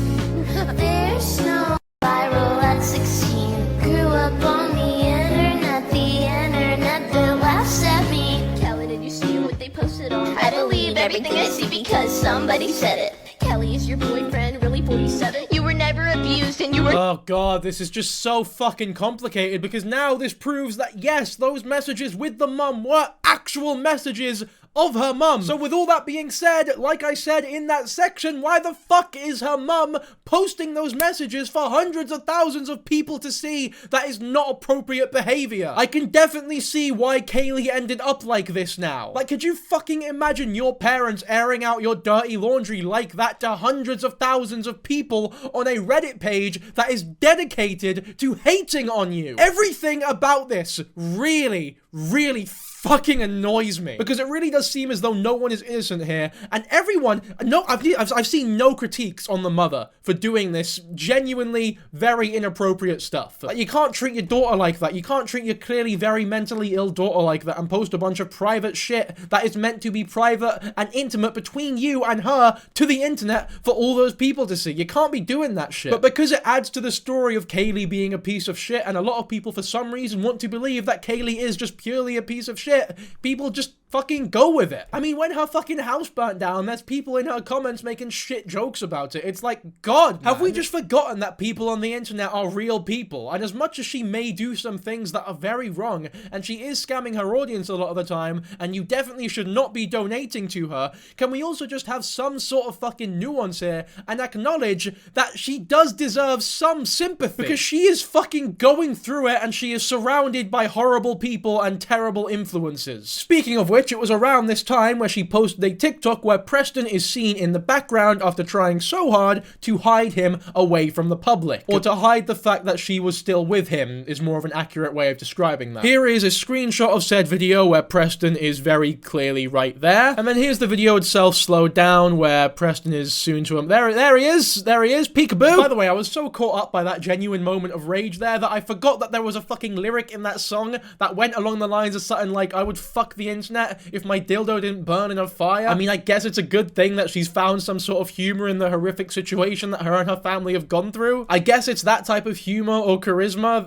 S3: There's no viral at 16. Grew up on the internet that laughs at me. Kelly, did you see what they posted on? I believe everything I see because somebody said it. Kelly, is your boyfriend really 47? You were never abused and you were—
S1: Oh god, this is just so fucking complicated, because now this proves that yes, those messages with the mum were actual messages of her mum. So with all that being said, like I said in that section, why the fuck is her mum posting those messages for hundreds of thousands of people to see? That is not appropriate behavior. I can definitely see why Kaylee ended up like this now. Like, could you fucking imagine your parents airing out your dirty laundry like that to hundreds of thousands of people on a Reddit page that is dedicated to hating on you? Everything about this really fucking annoys me, because it really does seem as though no one is innocent here, and everyone, I've seen no critiques on the mother for doing this genuinely very inappropriate stuff. Like, you can't treat your daughter like that. You can't treat your clearly very mentally ill daughter like that and post a bunch of private shit that is meant to be private and intimate between you and her to the internet for all those people to see. You can't be doing that shit. But because it adds to the story of Kaylee being a piece of shit, and a lot of people for some reason want to believe that Kaylee is just purely a piece of shit, people just fucking go with it. I mean, when her fucking house burnt down, there's people in her comments making shit jokes about it. It's like, God, have we just forgotten that people on the internet are real people? And as much as she may do some things that are very wrong, and she is scamming her audience a lot of the time, and you definitely should not be donating to her, can we also just have some sort of fucking nuance here and acknowledge that she does deserve some sympathy? Because she is fucking going through it, and she is surrounded by horrible people and terrible influences. Speaking of which, it was around this time where she posted a TikTok where Preston is seen in the background after trying so hard to hide him away from the public. Or to hide the fact that she was still with him is more of an accurate way of describing that. Here is a screenshot of said video where Preston is very clearly right there. And then here's the video itself slowed down where Preston is soon to him. There he is, peekaboo. By the way, I was so caught up by that genuine moment of rage there that I forgot that there was a fucking lyric in that song that went along the lines of something like, I would fuck the internet if my dildo didn't burn in a fire. I mean, I guess it's a good thing that she's found some sort of humor in the horrific situation that her and her family have gone through. I guess it's that type of humor or charisma.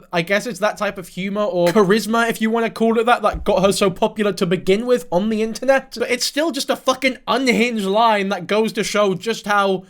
S1: If you want to call it that got her so popular to begin with on the internet. But it's still just a fucking unhinged line that goes to show just how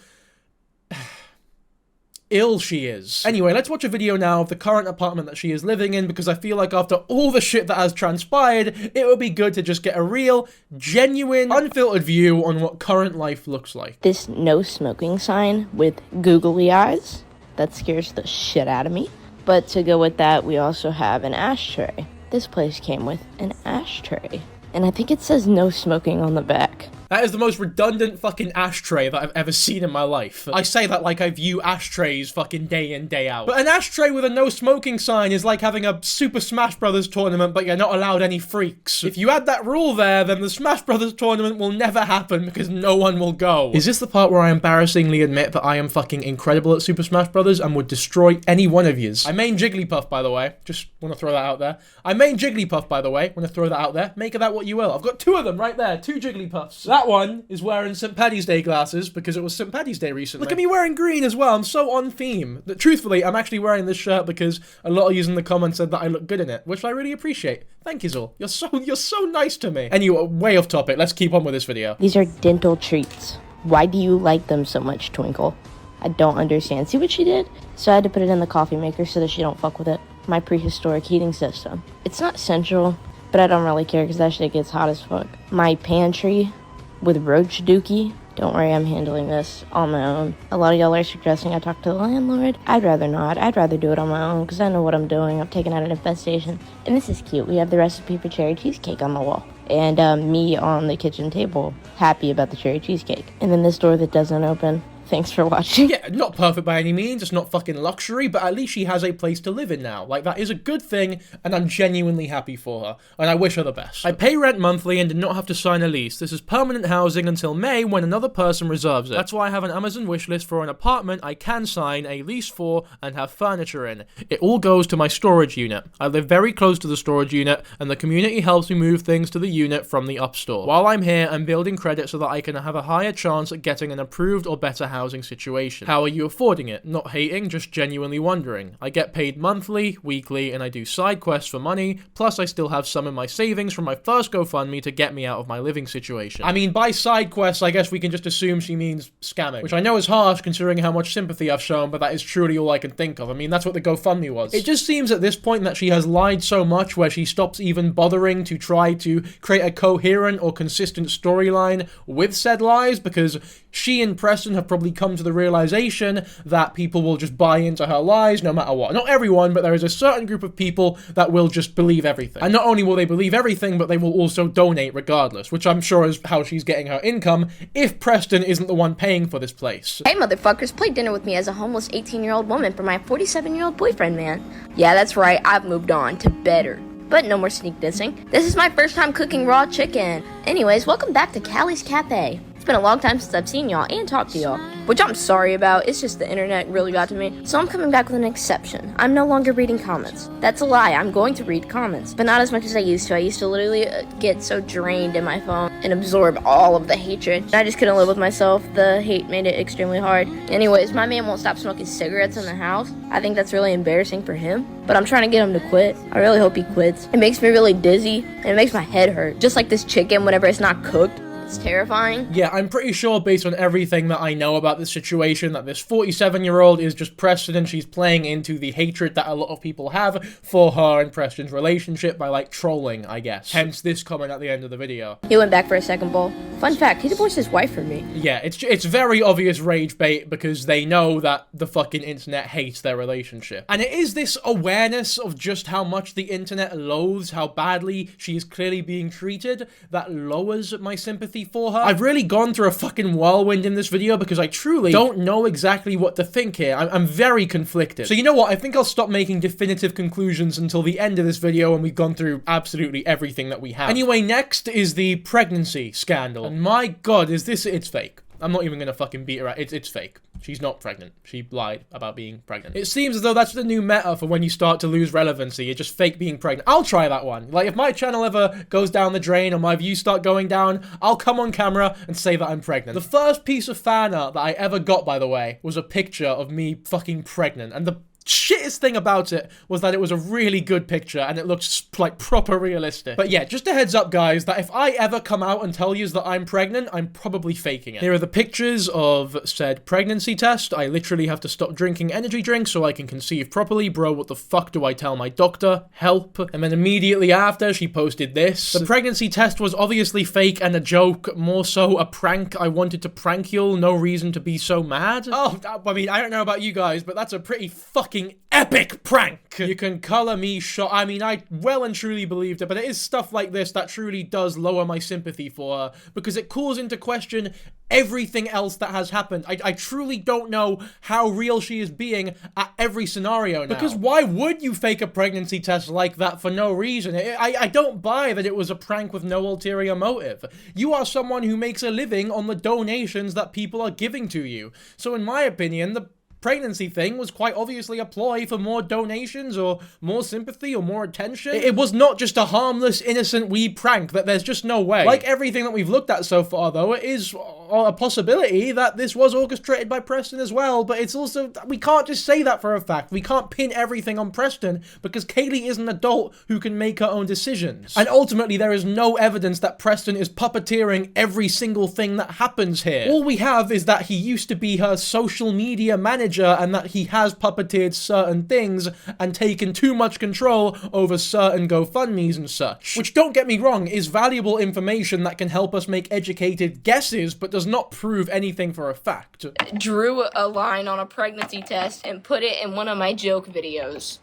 S1: ill she is. Anyway, let's watch a video now of the current apartment that she is living in, because I feel like after all the shit that has transpired, it would be good to just get a real, genuine, unfiltered view on what current life looks like.
S2: This no smoking sign with googly eyes, that scares the shit out of me. But to go with that, we also have an ashtray. This place came with an ashtray, and I think it says no smoking on the back.
S1: That is the most redundant fucking ashtray that I've ever seen in my life. I say that like I view ashtrays fucking day in, day out. But an ashtray with a no smoking sign is like having a Super Smash Brothers tournament, but you're not allowed any freaks. If you add that rule there, then the Smash Brothers tournament will never happen because no one will go. Is this the part where I embarrassingly admit that I am fucking incredible at Super Smash Brothers and would destroy any one of yous? I main Jigglypuff, by the way. Just want to throw that out there. I main Jigglypuff, by the way. Want to throw that out there. Make of that what you will. I've got two of them right there. Two Jigglypuffs. That one is wearing St. Paddy's Day glasses because it was St. Paddy's Day recently. Look at me wearing green as well. I'm so on theme. Truthfully, I'm actually wearing this shirt because a lot of you in the comments said that I look good in it, which I really appreciate. Thank you all. You're so nice to me. Anyway, way off topic. Let's keep on with this video.
S2: These are dental treats. Why do you like them so much, Twinkle? I don't understand. See what she did? So I had to put it in the coffee maker so that she don't fuck with it. My prehistoric heating system. It's not central, but I don't really care because that shit gets hot as fuck. My pantry with roach dookie. Don't worry, I'm handling this on my own. A lot of y'all are suggesting I talk to the landlord. I'd rather not. I'd rather do it on my own because I know what I'm doing. I'm taking out an infestation. And this is cute. We have the recipe for cherry cheesecake on the wall. And me on the kitchen table, happy about the cherry cheesecake. And then this door that doesn't open. Thanks for watching.
S1: Yeah, not perfect by any means, it's not fucking luxury, but at least she has a place to live in now. Like, that is a good thing, and I'm genuinely happy for her, and I wish her the best. I pay rent monthly and did not have to sign a lease. This is permanent housing until May when another person reserves it. That's why I have an Amazon wishlist for an apartment I can sign a lease for and have furniture in. It all goes to my storage unit. I live very close to the storage unit, and the community helps me move things to the unit from the upstore. While I'm here, I'm building credit so that I can have a higher chance at getting an approved or better house housing situation. How are you affording it? Not hating, just genuinely wondering. I get paid monthly, weekly, and I do side quests for money, plus I still have some in my savings from my first GoFundMe to get me out of my living situation. I mean, by side quests, I guess we can just assume she means scamming, which I know is harsh considering how much sympathy I've shown, but that is truly all I can think of. I mean, that's what the GoFundMe was. It just seems at this point that she has lied so much where she stops even bothering to try to create a coherent or consistent storyline with said lies, because she and Preston have probably come to the realization that people will just buy into her lies no matter what. Not everyone, but there is a certain group of people that will just believe everything. And not only will they believe everything, but they will also donate regardless, which I'm sure is how she's getting her income if Preston isn't the one paying for this place.
S2: Hey motherfuckers, play dinner with me as a homeless 18-year-old woman for my 47-year-old boyfriend, man. Yeah, that's right, I've moved on to better. But no more sneak dissing. This is my first time cooking raw chicken. Anyways, welcome back to Callie's Cafe. It's been a long time since I've seen y'all and talked to y'all, which I'm sorry about. It's just the internet really got to me. So I'm coming back with an exception. I'm no longer reading comments. That's a lie. I'm going to read comments, but not as much as I used to. I used to literally get so drained in my phone and absorb all of the hatred. I just couldn't live with myself. The hate made it extremely hard. Anyways, my man won't stop smoking cigarettes in the house. I think that's really embarrassing for him, but I'm trying to get him to quit. I really hope he quits. It makes me really dizzy, and it makes my head hurt. Just like this chicken whenever it's not cooked. It's terrifying.
S1: Yeah, I'm pretty sure based on everything that I know about this situation that this 47-year-old is just Preston and she's playing into the hatred that a lot of people have for her and Preston's relationship by, like, trolling, I guess. Hence this comment at the end of the video.
S2: He went back for a second bowl. Fun fact, he divorced his wife for me.
S1: Yeah, it's very obvious rage bait because they know that the fucking internet hates their relationship. And it is this awareness of just how much the internet loathes how badly she is clearly being treated that lowers my sympathy for her. I've really gone through a fucking whirlwind in this video because I truly don't know exactly what to think here. I'm very conflicted. So you know what? I think I'll stop making definitive conclusions until the end of this video when we've gone through absolutely everything that we have. Anyway, next is the pregnancy scandal. And my god, it's fake. I'm not even gonna fucking beat her out. It's fake. She's not pregnant. She lied about being pregnant. It seems as though that's the new meta for when you start to lose relevancy. You're just fake being pregnant. I'll try that one. Like, if my channel ever goes down the drain or my views start going down, I'll come on camera and say that I'm pregnant. The first piece of fan art that I ever got, by the way, was a picture of me fucking pregnant. And the shittest thing about it was that it was a really good picture and it looked like proper realistic. But yeah, just a heads up guys, that if I ever come out and tell you that I'm pregnant, I'm probably faking it. Here are the pictures of said pregnancy test. I literally have to stop drinking energy drinks so I can conceive properly. Bro, what the fuck do I tell my doctor? Help. And then immediately after, she posted this. The pregnancy test was obviously fake and a joke, more so a prank. I wanted to prank y'all, no reason to be so mad. Oh, I mean, I don't know about you guys, but that's a pretty fucking epic prank. You can color me shot. I mean, I well and truly believed it, but it is stuff like this that truly does lower my sympathy for her because it calls into question everything else that has happened. I truly don't know how real she is being at every scenario now. Because why would you fake a pregnancy test like that for no reason? I don't buy that it was a prank with no ulterior motive. You are someone who makes a living on the donations that people are giving to you. So in my opinion, the pregnancy thing was quite obviously a ploy for more donations or more sympathy or more attention. It was not just a harmless, innocent wee prank. That there's just no way. Like everything that we've looked at so far, though, it is a possibility that this was orchestrated by Preston as well, but it's also, we can't just say that for a fact. We can't pin everything on Preston because Kaylee is an adult who can make her own decisions. And ultimately, there is no evidence that Preston is puppeteering every single thing that happens here. All we have is that he used to be her social media manager and that he has puppeteered certain things and taken too much control over certain GoFundMes and such. Which, don't get me wrong, is valuable information that can help us make educated guesses, but does not prove anything for a fact.
S7: Drew a line on a pregnancy test and put it in one of my joke videos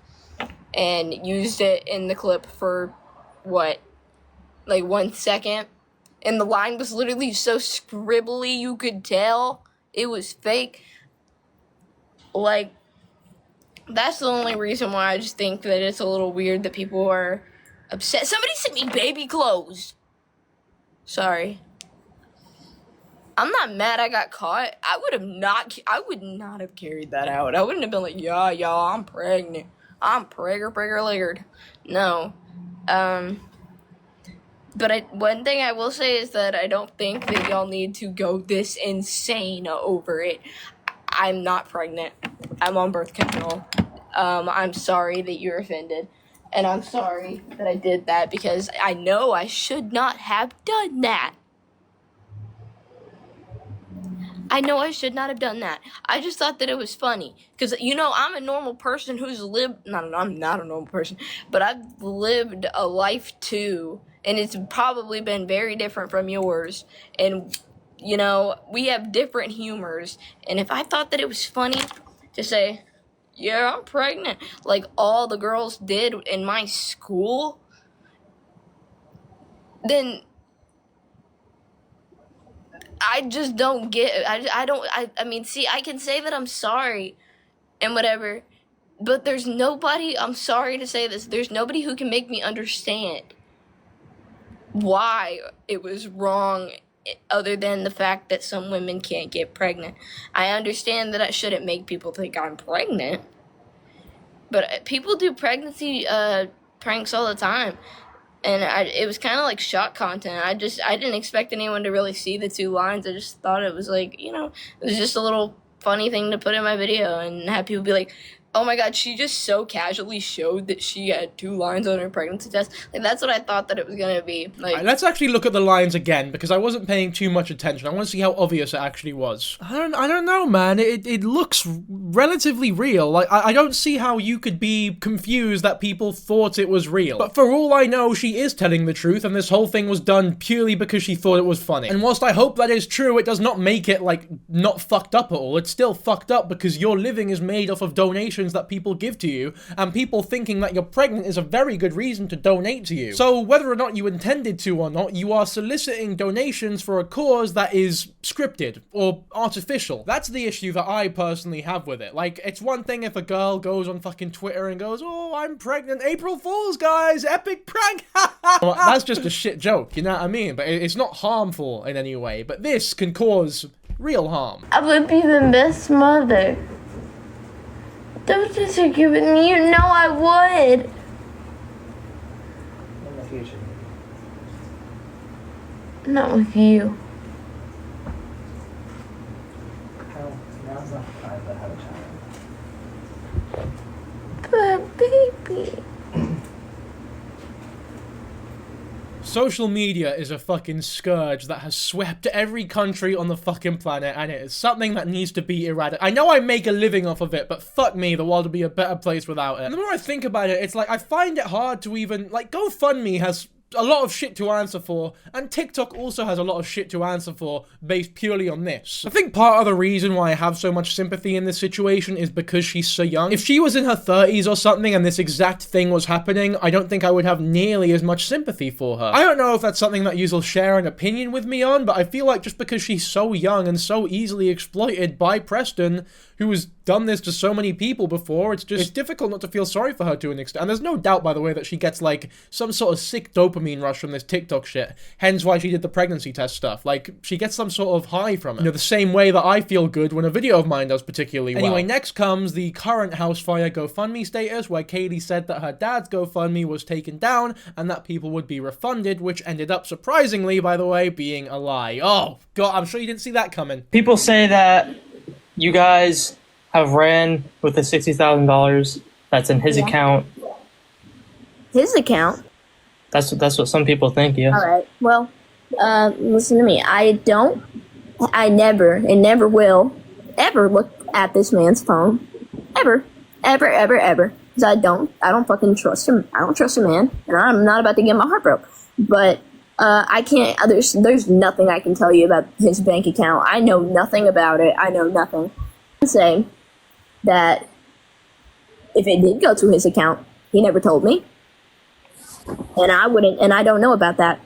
S7: and used it in the clip for, what, like 1 second? And the line was literally so scribbly you could tell it was fake. Like, that's the only reason why I just think that it's a little weird that people are upset. Somebody sent me baby clothes. Sorry. I'm not mad I got caught. I would not have carried that out. I wouldn't have been like, yeah, I'm pregnant. I'm pregger-liggered. No. But one thing I will say is that I don't think that y'all need to go this insane over it. I'm not pregnant. I'm on birth control. I'm sorry that you're offended. And I'm sorry that I did that because I know I should not have done that. I know I should not have done that. I just thought that it was funny. Because, you know, I'm a normal person who's lived... No, I'm not a normal person. But I've lived a life too. And it's probably been very different from yours. And, you know, we have different humors. And if I thought that it was funny to say, yeah, I'm pregnant, like all the girls did in my school, then I just don't get it. I mean, see, I can say that I'm sorry and whatever, but there's nobody, I'm sorry to say this, there's nobody who can make me understand why it was wrong other than the fact that some women can't get pregnant. I understand that I shouldn't make people think I'm pregnant, but people do pregnancy pranks all the time. And it was kind of like shock content. I didn't expect anyone to really see the 2 lines. I just thought it was like, you know, it was just a little funny thing to put in my video and have people be like, oh my god, she just so casually showed that she had 2 lines on her pregnancy test. Like, that's what I thought that it was gonna be. Like,
S1: right, let's actually look at the lines again, because I wasn't paying too much attention. I want to see how obvious it actually was. I don't know, man. It looks relatively real. Like, I don't see how you could be confused that people thought it was real. But for all I know, she is telling the truth, and this whole thing was done purely because she thought it was funny. And whilst I hope that is true, it does not make it, like, not fucked up at all. It's still fucked up because your living is made off of donations that people give to you, and people thinking that you're pregnant is a very good reason to donate to you. So whether or not you intended to or not, you are soliciting donations for a cause that is scripted or artificial. That's the issue that I personally have with it. Like, it's one thing if a girl goes on fucking Twitter and goes, oh, I'm pregnant, April Fools, guys, epic prank, well, that's just a shit joke, you know what I mean? But it's not harmful in any way, but this can cause real harm.
S7: I would be the best mother. Don't disagree with me. You know I would.
S8: In the future.
S7: Not with you.
S8: Now's not the time to have a child.
S7: But baby.
S1: Social media is a fucking scourge that has swept every country on the fucking planet, and it is something that needs to be eradicated. I know I make a living off of it, but fuck me, the world would be a better place without it. And the more I think about it, it's like, I find it hard to even, like, GoFundMe has a lot of shit to answer for, and TikTok also has a lot of shit to answer for based purely on this. I think part of the reason why I have so much sympathy in this situation is because she's so young. If she was in her 30s or something and this exact thing was happening, I don't think I would have nearly as much sympathy for her. I don't know if that's something that you'll share an opinion with me on, but I feel like just because she's so young and so easily exploited by Preston, who has done this to so many people before, it's difficult not to feel sorry for her to an extent. And there's no doubt, by the way, that she gets, like, some sort of sick dopamine rush from this TikTok shit. Hence why she did the pregnancy test stuff. Like, she gets some sort of high from it. You know, the same way that I feel good when a video of mine does particularly well. Anyway, next comes the current Housefire GoFundMe status, where Kaylee said that her dad's GoFundMe was taken down, and that people would be refunded, which ended up, surprisingly, by the way, being a lie. Oh, God, I'm sure you didn't see that coming.
S8: People say that you guys have ran with the $60,000 that's in his account.
S2: His account?
S8: That's what some people think, yeah.
S2: All right. Well, listen to me. I never, and never will, ever look at this man's phone. Ever. Ever, ever, ever. Because I don't fucking trust him. I don't trust a man. And I'm not about to get my heart broke. But I can't, there's nothing I can tell you about his bank account. I know nothing about it. I know nothing. I can say that if it did go to his account, he never told me. And I don't know about that.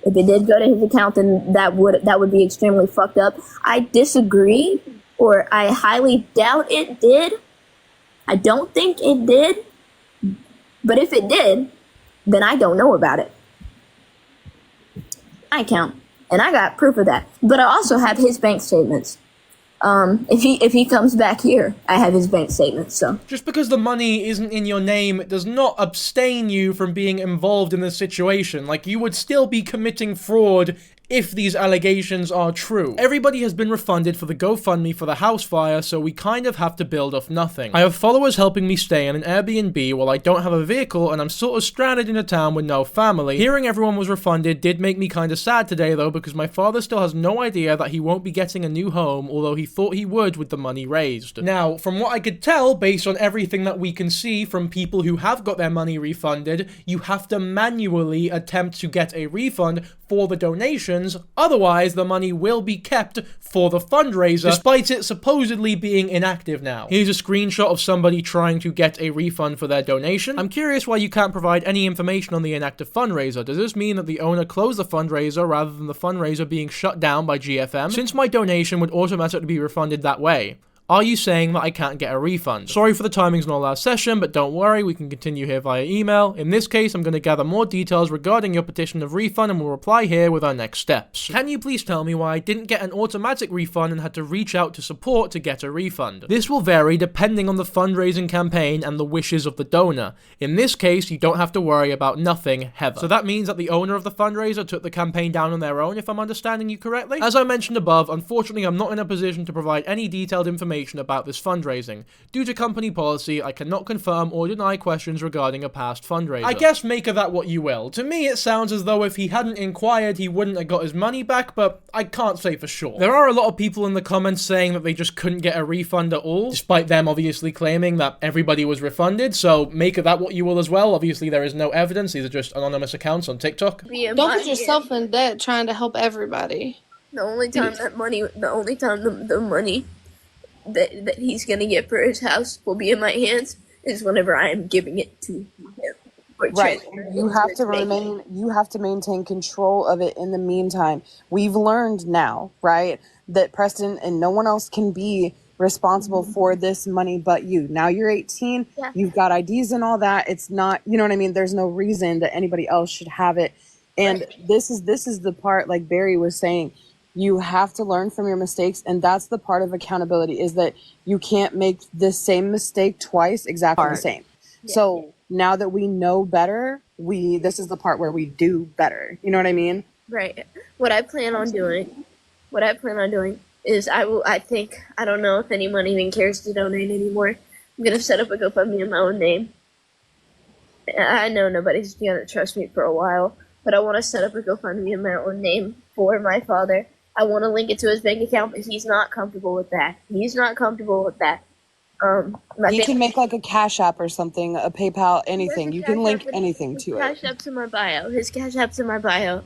S2: If it did go to his account, then that would be extremely fucked up. I disagree, or I highly doubt it did. I don't think it did. But if it did, then I don't know about it. My account. And I got proof of that. But I also have his bank statements.
S3: If he comes back here, I have his bank statement, so.
S1: Just because the money isn't in your name does not abstain you from being involved in this situation. Like, you would still be committing fraud if these allegations are true. Everybody has been refunded for the GoFundMe for the house fire, so we kind of have to build off nothing. I have followers helping me stay in an Airbnb while I don't have a vehicle and I'm sort of stranded in a town with no family. Hearing everyone was refunded did make me kind of sad today though, because my father still has no idea that he won't be getting a new home, although he thought he would with the money raised. Now, from what I could tell, based on everything that we can see from people who have got their money refunded, you have to manually attempt to get a refund for the donations, otherwise the money will be kept for the fundraiser, despite it supposedly being inactive now. Here's a screenshot of somebody trying to get a refund for their donation. I'm curious why you can't provide any information on the inactive fundraiser. Does this mean that the owner closed the fundraiser rather than the fundraiser being shut down by GFM? Since my donation would automatically be refunded that way, are you saying that I can't get a refund? Sorry for the timings in our last session, but don't worry, we can continue here via email. In this case, I'm going to gather more details regarding your petition of refund and will reply here with our next steps. Can you please tell me why I didn't get an automatic refund and had to reach out to support to get a refund? This will vary depending on the fundraising campaign and the wishes of the donor. In this case, you don't have to worry about nothing, Heather. So that means that the owner of the fundraiser took the campaign down on their own, if I'm understanding you correctly? As I mentioned above, unfortunately, I'm not in a position to provide any detailed information about this fundraising. Due to company policy, I cannot confirm or deny questions regarding a past fundraiser. I guess make of that what you will. To me, it sounds as though if he hadn't inquired, he wouldn't have got his money back, but I can't say for sure. There are a lot of people in the comments saying that they just couldn't get a refund at all, despite them obviously claiming that everybody was refunded, so make of that what you will as well. Obviously, there is no evidence. These are just anonymous accounts on TikTok.
S7: Don't put yourself in debt trying to help everybody.
S3: The only time the money that he's gonna get for his house will be in my hands is whenever I am giving it to him.
S11: Right. You have to maintain control of it in the meantime. We've learned now, right, that Preston and no one else can be responsible for this money but you. Now you're 18, you've got IDs and all that. It's not, you know what I mean? There's no reason that anybody else should have it. And this is the part, like Barry was saying, you have to learn from your mistakes, and that's the part of accountability, is that you can't make the same mistake twice exactly the same. Yeah. So now that we know better, this is the part where we do better. You know what I mean?
S3: Right. What I plan on doing is I don't know if anyone even cares to donate anymore. I'm gonna set up a GoFundMe in my own name. I know nobody's gonna trust me for a while, but I want to set up a GoFundMe in my own name for my father. I want to link it to his bank account, but he's not comfortable with that. You
S11: can make like a Cash App or something, a PayPal, anything. You can link anything to it.
S3: Cash App's in my bio. His Cash App's in my bio.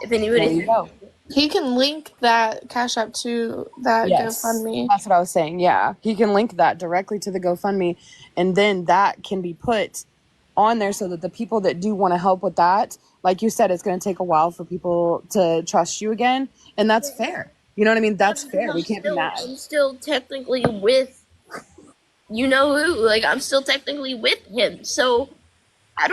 S3: If anybody,
S11: there you go.
S7: He can link that Cash App to that GoFundMe.
S11: That's what I was saying. Yeah, he can link that directly to the GoFundMe, and then that can be put on there so that the people that do want to help with that, like you said, it's going to take a while for people to trust you again, and that's fair. You know what I mean? That's fair. We can't be mad.
S3: I'm still technically with, you know who, like, I'm still technically with him, so I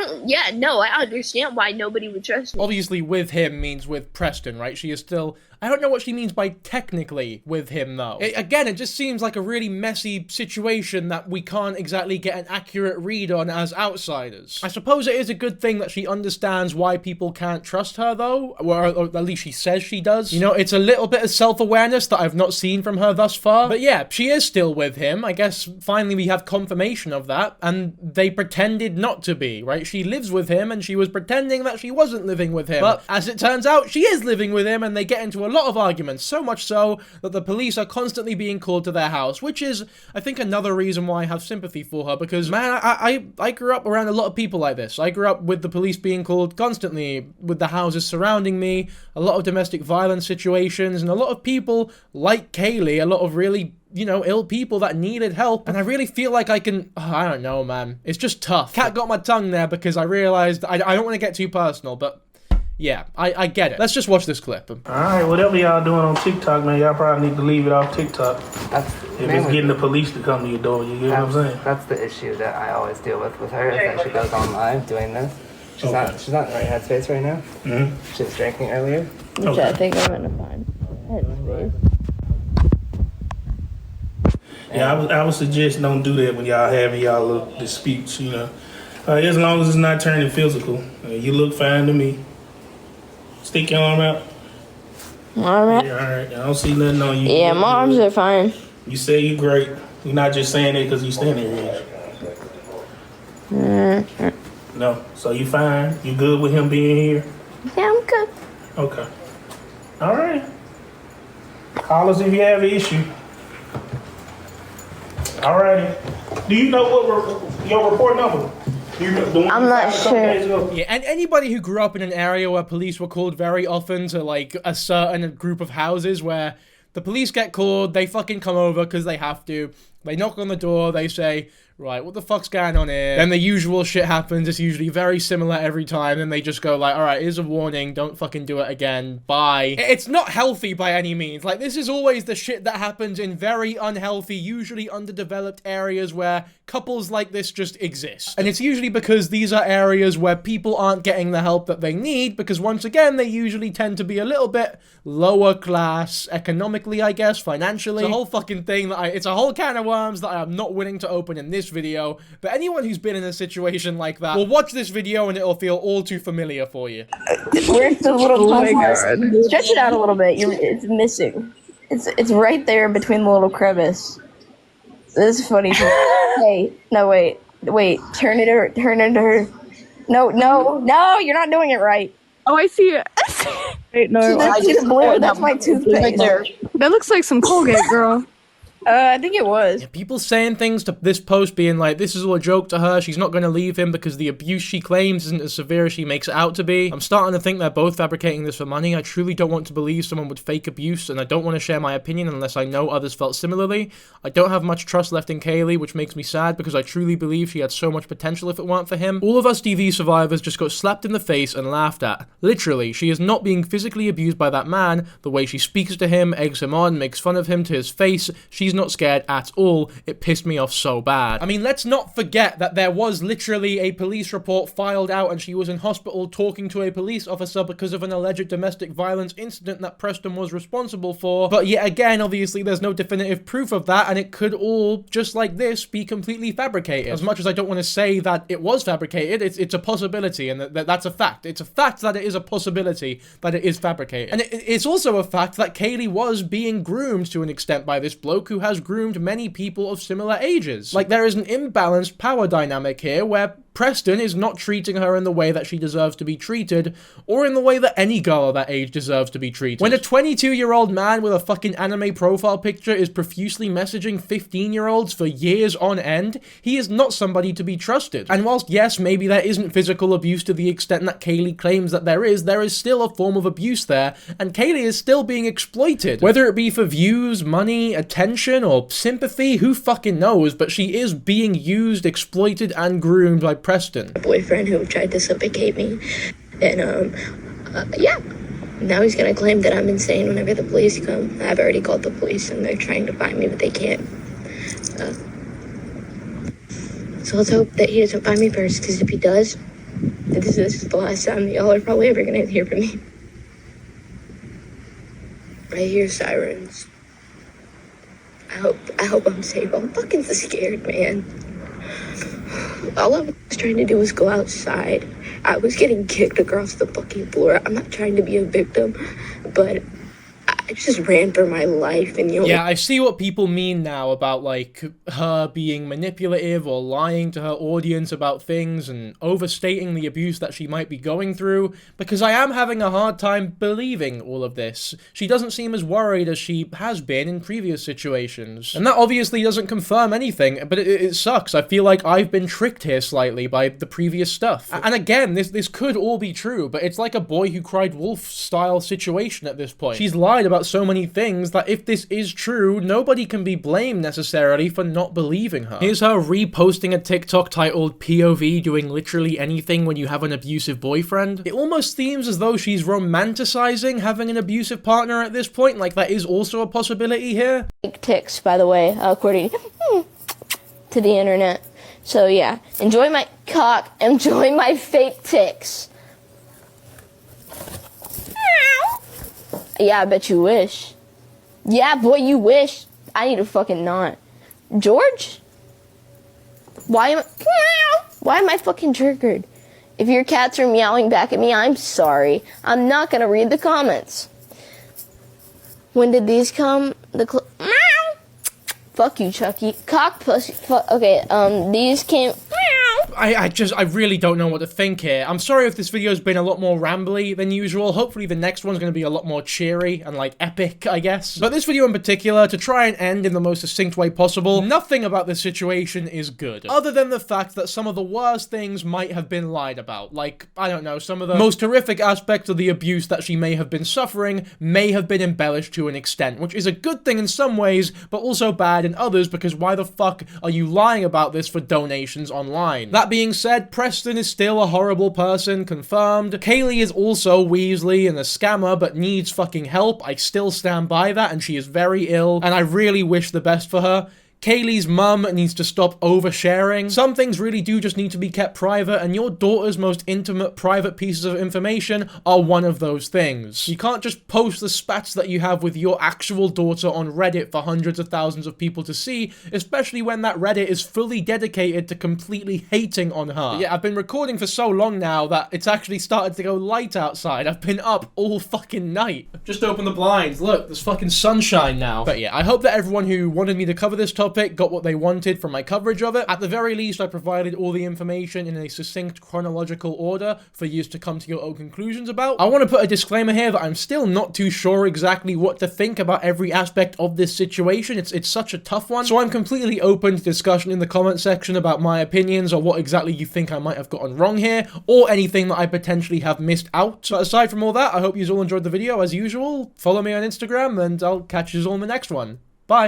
S3: understand why nobody would trust me.
S1: Obviously, with him means with Preston, right? She is still... I don't know what she means by technically with him, though. Again, it just seems like a really messy situation that we can't exactly get an accurate read on as outsiders. I suppose it is a good thing that she understands why people can't trust her, though, or at least she says she does. You know, it's a little bit of self-awareness that I've not seen from her thus far. But yeah, she is still with him. I guess finally we have confirmation of that, and they pretended not to be, right? She lives with him, and she was pretending that she wasn't living with him. But as it turns out, she is living with him, and they get into a lot of arguments, so much so that the police are constantly being called to their house, which is, I think, another reason why I have sympathy for her, because, man, I grew up around a lot of people like this. I grew up with the police being called constantly, with the houses surrounding me, a lot of domestic violence situations, and a lot of people like Kaylee, a lot of really, you know, ill people that needed help, and I really feel like I can, I don't know, man. It's just tough. Cat got my tongue there because I realized, I don't want to get too personal, but yeah, I get it. Let's just watch this clip.
S12: Alright, whatever y'all doing on TikTok, man, y'all probably need to leave it off TikTok. If it's getting the police to come to your door, you get what I'm saying?
S13: That's the issue that I always deal with her, is that she goes on live doing this. She's not in the right headspace right now. She was drinking earlier.
S2: Which I think I'm in a fine headspace.
S12: Yeah, I would suggest don't do that when y'all having y'all little disputes, you know. As long as it's not turning physical. You look fine to me. Stick your arm out.
S2: All right.
S12: Yeah, all right. I don't see nothing on you.
S2: Yeah, my arms are fine.
S12: You say you're great. You're not just saying it because you standing here. No. So you fine? You good with him being here?
S2: Yeah, I'm good.
S12: Okay. All right. Call us if you have an issue. All righty. Do you know what your report number?
S2: I'm not sure.
S1: Yeah, and anybody who grew up in an area where police were called very often to, like, a certain group of houses where the police get called, they fucking come over because they have to. They knock on the door, they say, right, what the fuck's going on here? Then the usual shit happens. It's usually very similar every time. Then they just go like, all right, here's a warning. Don't fucking do it again. Bye. It's not healthy by any means. Like, this is always the shit that happens in very unhealthy, usually underdeveloped areas where couples like this just exist. And it's usually because these are areas where people aren't getting the help that they need because, once again, they usually tend to be a little bit lower class economically, I guess, financially. It's a whole fucking thing that it's a whole can of worms that I am not willing to open in this video, but anyone who's been in a situation like that will watch this video and it'll feel all too familiar for you.
S2: Where's the little stretch it out a little bit. It's missing. It's right there between the little crevice. This is funny. Hey, no, wait. Turn it into her. No, you're not doing it right.
S14: Oh, I see it. Wait, no.
S2: That's my toothpaste. Right there.
S14: That looks like some Colgate, girl.
S2: I think it was.
S1: Yeah, people saying things to this post being like, this is all a joke to her, she's not going to leave him because the abuse she claims isn't as severe as she makes it out to be. I'm starting to think they're both fabricating this for money. I truly don't want to believe someone would fake abuse, and I don't want to share my opinion unless I know others felt similarly. I don't have much trust left in Kaylee, which makes me sad because I truly believe she had so much potential if it weren't for him. All of us DV survivors just got slapped in the face and laughed at. Literally, she is not being physically abused by that man. The way she speaks to him, eggs him on, makes fun of him to his face, she's not scared at all. It pissed me off so bad. I mean, let's not forget that there was literally a police report filed out and she was in hospital talking to a police officer because of an alleged domestic violence incident that Preston was responsible for. But yet again, obviously there's no definitive proof of that, and it could all, just like this, be completely fabricated. As much as I don't want to say that it was fabricated, it's a possibility, and that's a fact. It's a fact that it is a possibility that it is fabricated. And it's also a fact that Kaylee was being groomed to an extent by this bloke who has groomed many people of similar ages. Like, there is an imbalanced power dynamic here where Preston is not treating her in the way that she deserves to be treated, or in the way that any girl of that age deserves to be treated. When a 22-year-old man with a fucking anime profile picture is profusely messaging 15-year-olds for years on end, he is not somebody to be trusted. And whilst, yes, maybe there isn't physical abuse to the extent that Kaylee claims that there is still a form of abuse there, and Kaylee is still being exploited. Whether it be for views, money, attention, or sympathy, who fucking knows, but she is being used, exploited, and groomed by Preston.
S15: A boyfriend who tried to suffocate me, and yeah, now he's gonna claim that I'm insane whenever the police come. I've already called the police and they're trying to find me, but they can't. So let's hope that he doesn't find me first, because if he does, this is the last time y'all are probably ever gonna hear from me. I hear sirens. I hope I'm safe. I'm fucking scared, man. All I was trying to do was go outside. I was getting kicked across the fucking floor. I'm not trying to be a victim, but I just ran for my life, and
S1: Yeah, I see what people mean now about, like, her being manipulative or lying to her audience about things and overstating the abuse that she might be going through, because I am having a hard time believing all of this. She doesn't seem as worried as she has been in previous situations. And that obviously doesn't confirm anything, but it sucks. I feel like I've been tricked here slightly by the previous stuff. And again, this could all be true, but it's like a boy who cried wolf style situation at this point. She's lied about so many things that if this is true, nobody can be blamed necessarily for not believing her. Here's her reposting a TikTok titled POV doing literally anything when you have an abusive boyfriend. It almost seems as though she's romanticizing having an abusive partner at this point, like that is also a possibility here.
S2: Ticks, by the way, according to the internet. So yeah, enjoy my cock, enjoy my fake ticks. Yeah, I bet you wish. Yeah, boy, you wish. I need to fucking not. George? Why am I fucking triggered? If your cats are meowing back at me, I'm sorry. I'm not gonna read the comments. When did these come? Meow! Fuck you, Chucky. Cock pussy. Okay, these came.
S1: I really don't know what to think here. I'm sorry if this video's been a lot more rambly than usual. Hopefully the next one's gonna be a lot more cheery and, like, epic, I guess. But this video in particular, to try and end in the most succinct way possible, nothing about this situation is good. Other than the fact that some of the worst things might have been lied about. Like, I don't know, some of the most horrific aspects of the abuse that she may have been suffering may have been embellished to an extent, which is a good thing in some ways, but also bad in others, because why the fuck are you lying about this for donations online? That being said, Preston is still a horrible person, confirmed. Kaylee is also Weasley and a scammer, but needs fucking help. I still stand by that, and she is very ill, and I really wish the best for her. Kaylee's mum needs to stop oversharing. Some things really do just need to be kept private, and your daughter's most intimate private pieces of information are one of those things. You can't just post the spats that you have with your actual daughter on Reddit for hundreds of thousands of people to see, especially when that Reddit is fully dedicated to completely hating on her. But yeah, I've been recording for so long now that it's actually started to go light outside. I've been up all fucking night. Just open the blinds. Look, there's fucking sunshine now. But yeah, I hope that everyone who wanted me to cover this topic got what they wanted from my coverage of it. At the very least, I provided all the information in a succinct chronological order for you to come to your own conclusions about. I want to put a disclaimer here that I'm still not too sure exactly what to think about every aspect of this situation. It's such a tough one, so I'm completely open to discussion in the comment section about my opinions or what exactly you think I might have gotten wrong here, or anything that I potentially have missed out. But aside from all that, I hope you all enjoyed the video as usual. Follow me on Instagram, and I'll catch you all in the next one. Bye!